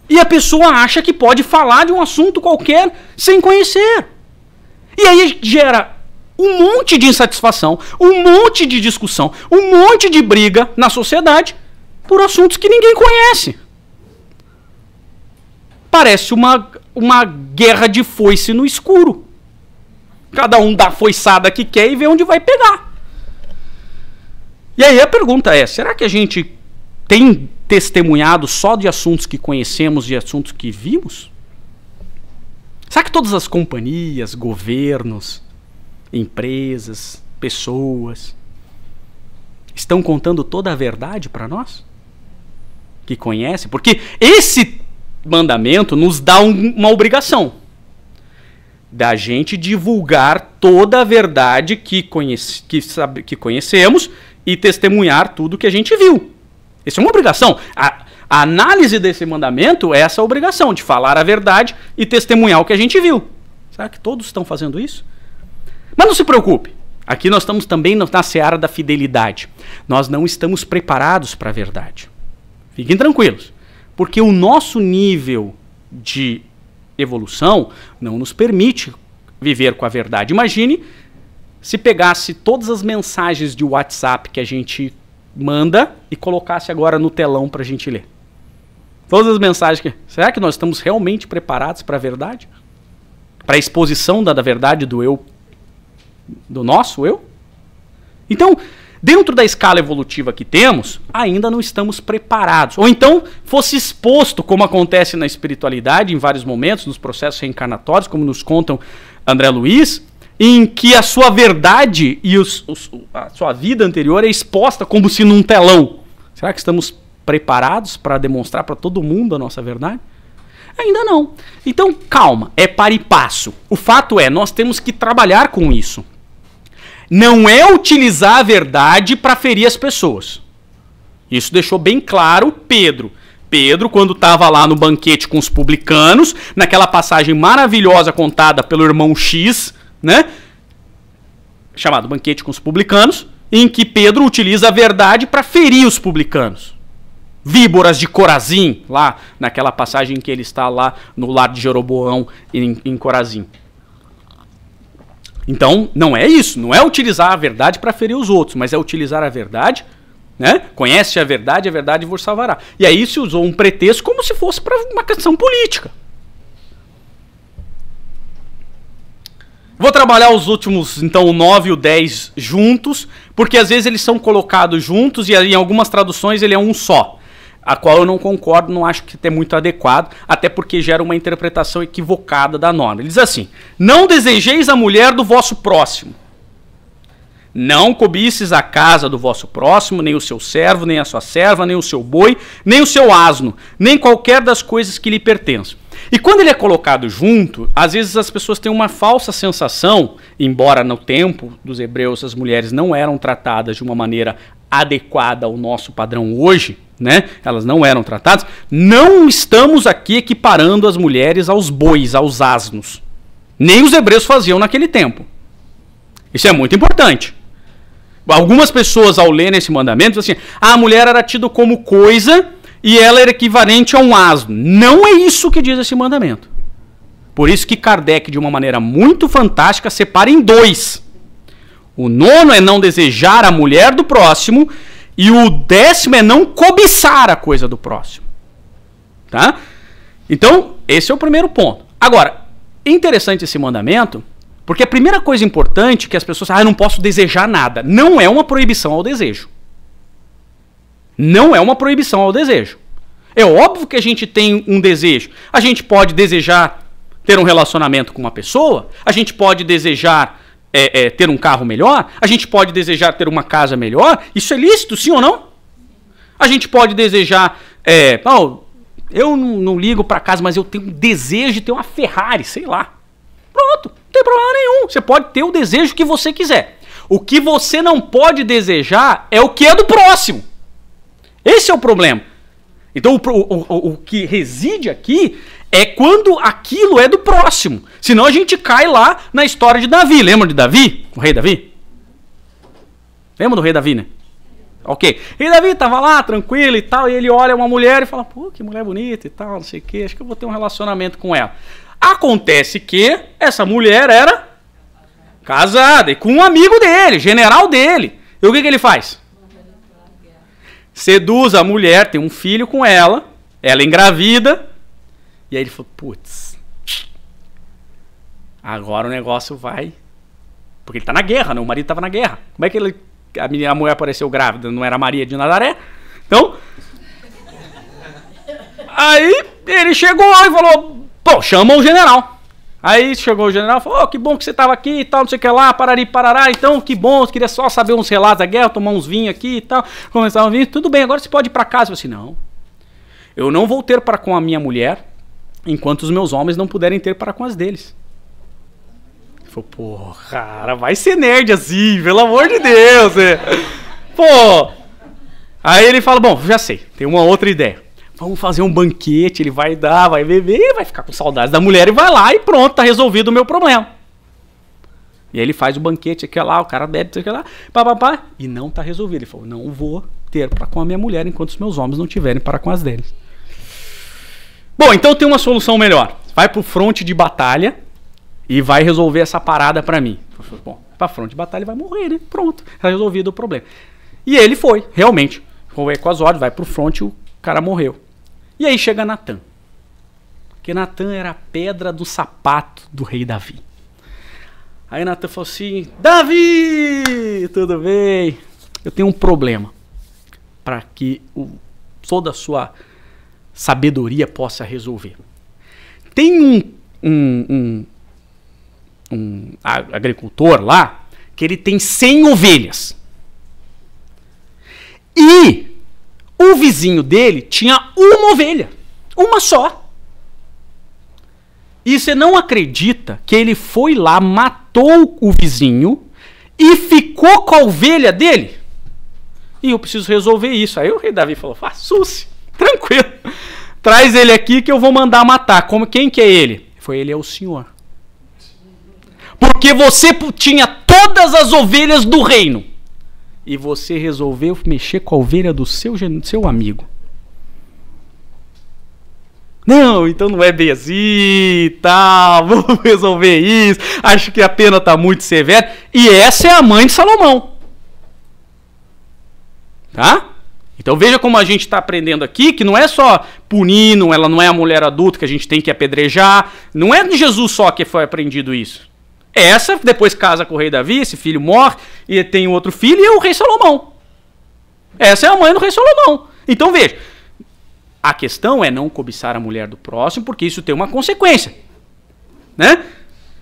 E a pessoa acha que pode falar de um assunto qualquer sem conhecer. E aí gera um monte de insatisfação, um monte de discussão, um monte de briga na sociedade por assuntos que ninguém conhece. Parece uma guerra de foice no escuro. Cada um dá a foiçada que quer e vê onde vai pegar. E aí a pergunta é, será que a gente tem testemunhado só de assuntos que conhecemos e assuntos que vimos? Será que todas as companhias, governos, empresas, pessoas estão contando toda a verdade para nós? Que conhecem? Porque esse mandamento nos dá uma obrigação da gente divulgar toda a verdade que conhecemos e testemunhar tudo que a gente viu. Isso é uma obrigação. A análise desse mandamento é essa obrigação de falar a verdade e testemunhar o que a gente viu. Será que todos estão fazendo isso? Mas não se preocupe. Aqui nós estamos também na seara da fidelidade. Nós não estamos preparados para a verdade. Fiquem tranquilos. Porque o nosso nível de evolução não nos permite viver com a verdade. Imagine se pegasse todas as mensagens de WhatsApp que a gente manda e colocasse agora no telão para a gente ler. Todas as mensagens. Será que nós estamos realmente preparados para a verdade? Para a exposição da verdade do eu? Do nosso eu? Então, dentro da escala evolutiva que temos, ainda não estamos preparados. Ou então, fosse exposto, como acontece na espiritualidade, em vários momentos, nos processos reencarnatórios, como nos contam André Luiz, em que a sua verdade e a sua vida anterior é exposta como se num telão. Será que estamos preparados para demonstrar para todo mundo a nossa verdade? Ainda não. Então, calma, é para e passo. O fato é, nós temos que trabalhar com isso. Não é utilizar a verdade para ferir as pessoas. Isso deixou bem claro Pedro. Pedro, quando estava lá no banquete com os publicanos, naquela passagem maravilhosa contada pelo irmão X, né? Chamado Banquete com os Publicanos, em que Pedro utiliza a verdade para ferir os publicanos. Víboras de Corazim, lá naquela passagem em que ele está lá no lar de Jeroboão em Corazim. Então, não é isso, não é utilizar a verdade para ferir os outros, mas é utilizar a verdade, né? Conhece a verdade vos salvará. E aí se usou um pretexto como se fosse para uma questão política. Vou trabalhar os últimos, então, o 9 e o 10 juntos, porque às vezes eles são colocados juntos e em algumas traduções ele é um só. A qual eu não concordo, não acho que é muito adequado, até porque gera uma interpretação equivocada da norma. Ele diz assim: não desejeis a mulher do vosso próximo. Não cobices a casa do vosso próximo, nem o seu servo, nem a sua serva, nem o seu boi, nem o seu asno, nem qualquer das coisas que lhe pertencem. E quando ele é colocado junto, às vezes as pessoas têm uma falsa sensação, embora no tempo dos hebreus as mulheres não eram tratadas de uma maneira adequada ao nosso padrão hoje, né? Elas não eram tratadas. Não estamos aqui equiparando as mulheres aos bois, aos asnos. Nem os hebreus faziam naquele tempo. Isso é muito importante. Algumas pessoas, ao lerem esse mandamento, dizem assim: a mulher era tida como coisa e ela era equivalente a um asno. Não é isso que diz esse mandamento. Por isso que Kardec, de uma maneira muito fantástica, separa em dois. O 9 é não desejar a mulher do próximo e o 10 é não cobiçar a coisa do próximo. Tá? Então, esse é o primeiro ponto. Agora, interessante esse mandamento, porque a primeira coisa importante que as pessoas eu não posso desejar nada. Não é uma proibição ao desejo. Não é uma proibição ao desejo. É óbvio que a gente tem um desejo. A gente pode desejar ter um relacionamento com uma pessoa, a gente pode desejar ter um carro melhor, a gente pode desejar ter uma casa melhor. Isso é lícito, sim ou não? A gente pode desejar eu não ligo para casa, mas eu tenho um desejo de ter uma Ferrari, sei lá. Pronto, não tem problema nenhum. Você pode ter o desejo que você quiser. O que você não pode desejar é o que é do próximo. Esse é o problema. Então o que reside aqui é quando aquilo é do próximo. Senão a gente cai lá na história de Davi. Lembra de Davi? O rei Davi? Lembra do rei Davi, né? Ok. O rei Davi estava lá, tranquilo e tal, e ele olha uma mulher e fala: pô, que mulher bonita e tal, não sei o quê, acho que eu vou ter um relacionamento com ela. Acontece que essa mulher era casada e com um amigo dele, general dele. E o que ele faz? Seduz a mulher, tem um filho com ela engravida. E aí ele falou: putz, agora o negócio vai... Porque ele tá na guerra, né? O marido tava na guerra. Como é que a mulher apareceu grávida? Não era Maria de Nazaré? Então... Aí ele chegou e falou: pô, chama o general. Aí chegou o general e falou: que bom que você tava aqui e tal, não sei o que lá, parari, parará. Então, que bom, eu queria só saber uns relatos da guerra, tomar uns vinhos aqui e tal. Começar a vir, tudo bem, agora você pode ir pra casa. Eu falei assim: não, eu não vou ter para com a minha mulher enquanto os meus homens não puderem ter para com as deles. Ele falou: pô, cara, vai ser nerd assim, pelo amor de Deus. Pô, pô! Aí ele fala, bom, já sei, tem uma outra ideia. Vamos fazer um banquete, ele vai dar, vai beber, ele vai ficar com saudades da mulher e vai lá e pronto, tá resolvido o meu problema. E aí ele faz o banquete aqui lá, o cara bebe, aqui lá, pá, e não tá resolvido. Ele falou, não vou ter para com a minha mulher enquanto os meus homens não tiverem para com as deles. Bom, então tem uma solução melhor. Vai pro fronte de batalha e vai resolver essa parada para mim. Bom, pra fronte de batalha vai morrer, né? Pronto, tá resolvido o problema. E ele foi, realmente. Foi com as ordens, vai pro fronte e o cara morreu. E aí chega Natan. Porque Natan era a pedra do sapato do rei Davi. Aí Natan falou assim, Davi, tudo bem? Eu tenho um problema. Para que toda a sua sabedoria possa resolver. Tem um agricultor lá que ele tem 100 ovelhas. E o vizinho dele tinha uma ovelha. Uma só. E você não acredita que ele foi lá, matou o vizinho e ficou com a ovelha dele? E eu preciso resolver isso. Aí o rei Davi falou, susse, tranquilo. Traz ele aqui que eu vou mandar matar. Quem que é ele? Ele é o Senhor. Porque você tinha todas as ovelhas do reino. E você resolveu mexer com a ovelha do seu amigo. Não, então não é bem assim, tal, vamos resolver isso. Acho que a pena está muito severa. E essa é a mãe de Salomão. Tá? Então veja como a gente está aprendendo aqui, que não é só punindo, ela não é a mulher adulta que a gente tem que apedrejar. Não é de Jesus só que foi aprendido isso. Essa depois casa com o rei Davi, esse filho morre, e tem outro filho, e é o rei Salomão. Essa é a mãe do rei Salomão. Então veja, a questão é não cobiçar a mulher do próximo, porque isso tem uma consequência. Né?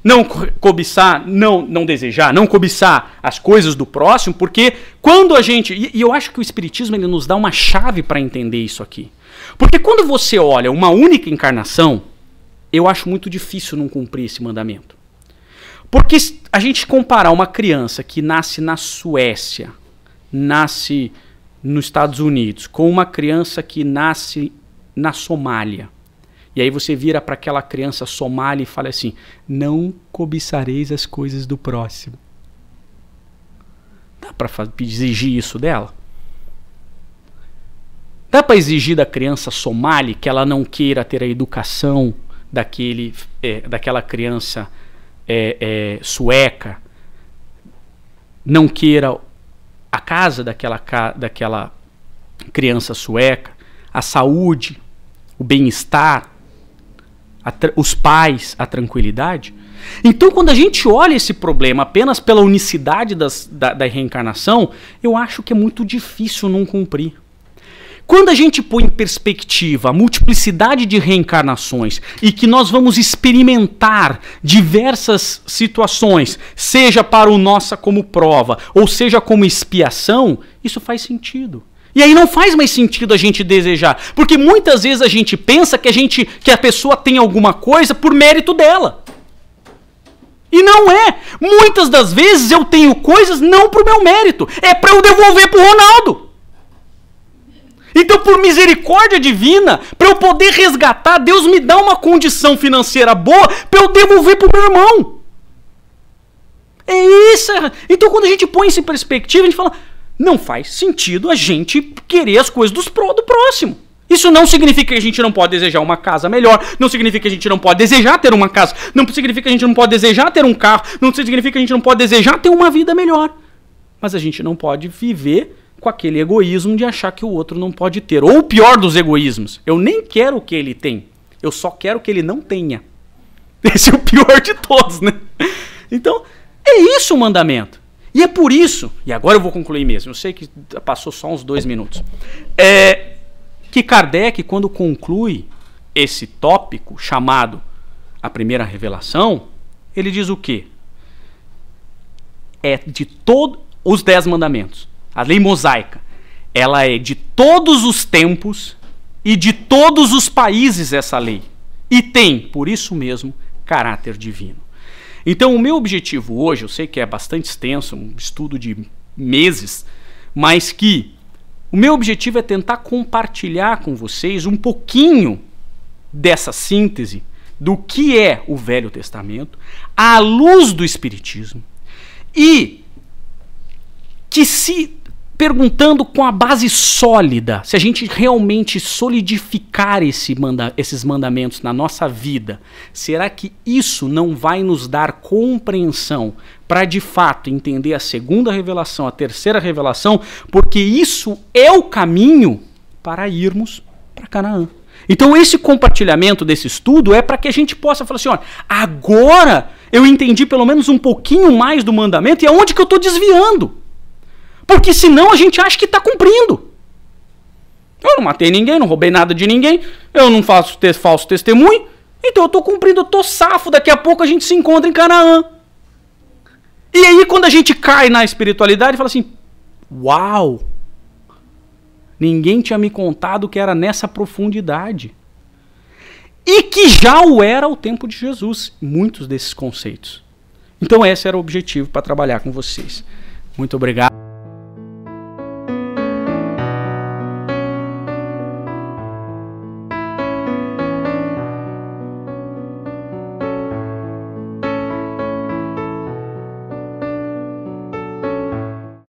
Não cobiçar, não desejar, não cobiçar as coisas do próximo, porque quando a gente... E eu acho que o Espiritismo ele nos dá uma chave para entender isso aqui. Porque quando você olha uma única encarnação, eu acho muito difícil não cumprir esse mandamento. Porque a gente comparar uma criança que nasce na Suécia, nasce nos Estados Unidos, com uma criança que nasce na Somália, e aí você vira para aquela criança somália e fala assim, não cobiçareis as coisas do próximo. Dá para exigir isso dela? Dá para exigir da criança somália que ela não queira ter a educação daquela criança sueca, não queira a casa daquela criança sueca, a saúde, o bem-estar, os pais, a tranquilidade? Então, quando a gente olha esse problema apenas pela unicidade da reencarnação, eu acho que é muito difícil não cumprir. Quando a gente põe em perspectiva a multiplicidade de reencarnações e que nós vamos experimentar diversas situações, seja para o nossa como prova, ou seja como expiação, isso faz sentido. E aí não faz mais sentido a gente desejar, porque muitas vezes a gente pensa que a pessoa tem alguma coisa por mérito dela. E não é. Muitas das vezes eu tenho coisas não por meu mérito, é para eu devolver para o Ronaldo. Então, por misericórdia divina, para eu poder resgatar, Deus me dá uma condição financeira boa para eu devolver para o meu irmão. É isso. Então, quando a gente põe isso em perspectiva, a gente fala, não faz sentido a gente querer as coisas do próximo. Isso não significa que a gente não pode desejar uma casa melhor, não significa que a gente não pode desejar ter uma casa, não significa que a gente não pode desejar ter um carro, não significa que a gente não pode desejar ter uma vida melhor. Mas a gente não pode viver com aquele egoísmo de achar que o outro não pode ter. Ou o pior dos egoísmos, eu nem quero o que ele tem, eu só quero que ele não tenha. Esse é o pior de todos, né? Então, é isso o mandamento. E é por isso, e agora eu vou concluir mesmo, eu sei que passou só uns 2 minutos, que Kardec, quando conclui esse tópico chamado a primeira revelação, ele diz o quê? É de todos os 10 mandamentos. A lei mosaica, ela é de todos os tempos e de todos os países essa lei. E tem, por isso mesmo, caráter divino. Então o meu objetivo hoje, eu sei que é bastante extenso, um estudo de meses, mas que o meu objetivo é tentar compartilhar com vocês um pouquinho dessa síntese do que é o Velho Testamento à luz do Espiritismo, e que, se perguntando com a base sólida, se a gente realmente solidificar esses mandamentos na nossa vida, será que isso não vai nos dar compreensão para de fato entender a segunda revelação, a terceira revelação, porque isso é o caminho para irmos para Canaã. Então esse compartilhamento desse estudo é para que a gente possa falar assim, olha, agora eu entendi pelo menos um pouquinho mais do mandamento e aonde que eu estou desviando. Porque senão a gente acha que está cumprindo. Eu não matei ninguém, não roubei nada de ninguém, eu não faço falso testemunho, então eu estou cumprindo, eu estou safo, daqui a pouco a gente se encontra em Canaã. E aí quando a gente cai na espiritualidade, fala assim, uau, ninguém tinha me contado que era nessa profundidade. E que já o era ao tempo de Jesus, muitos desses conceitos. Então esse era o objetivo para trabalhar com vocês. Muito obrigado.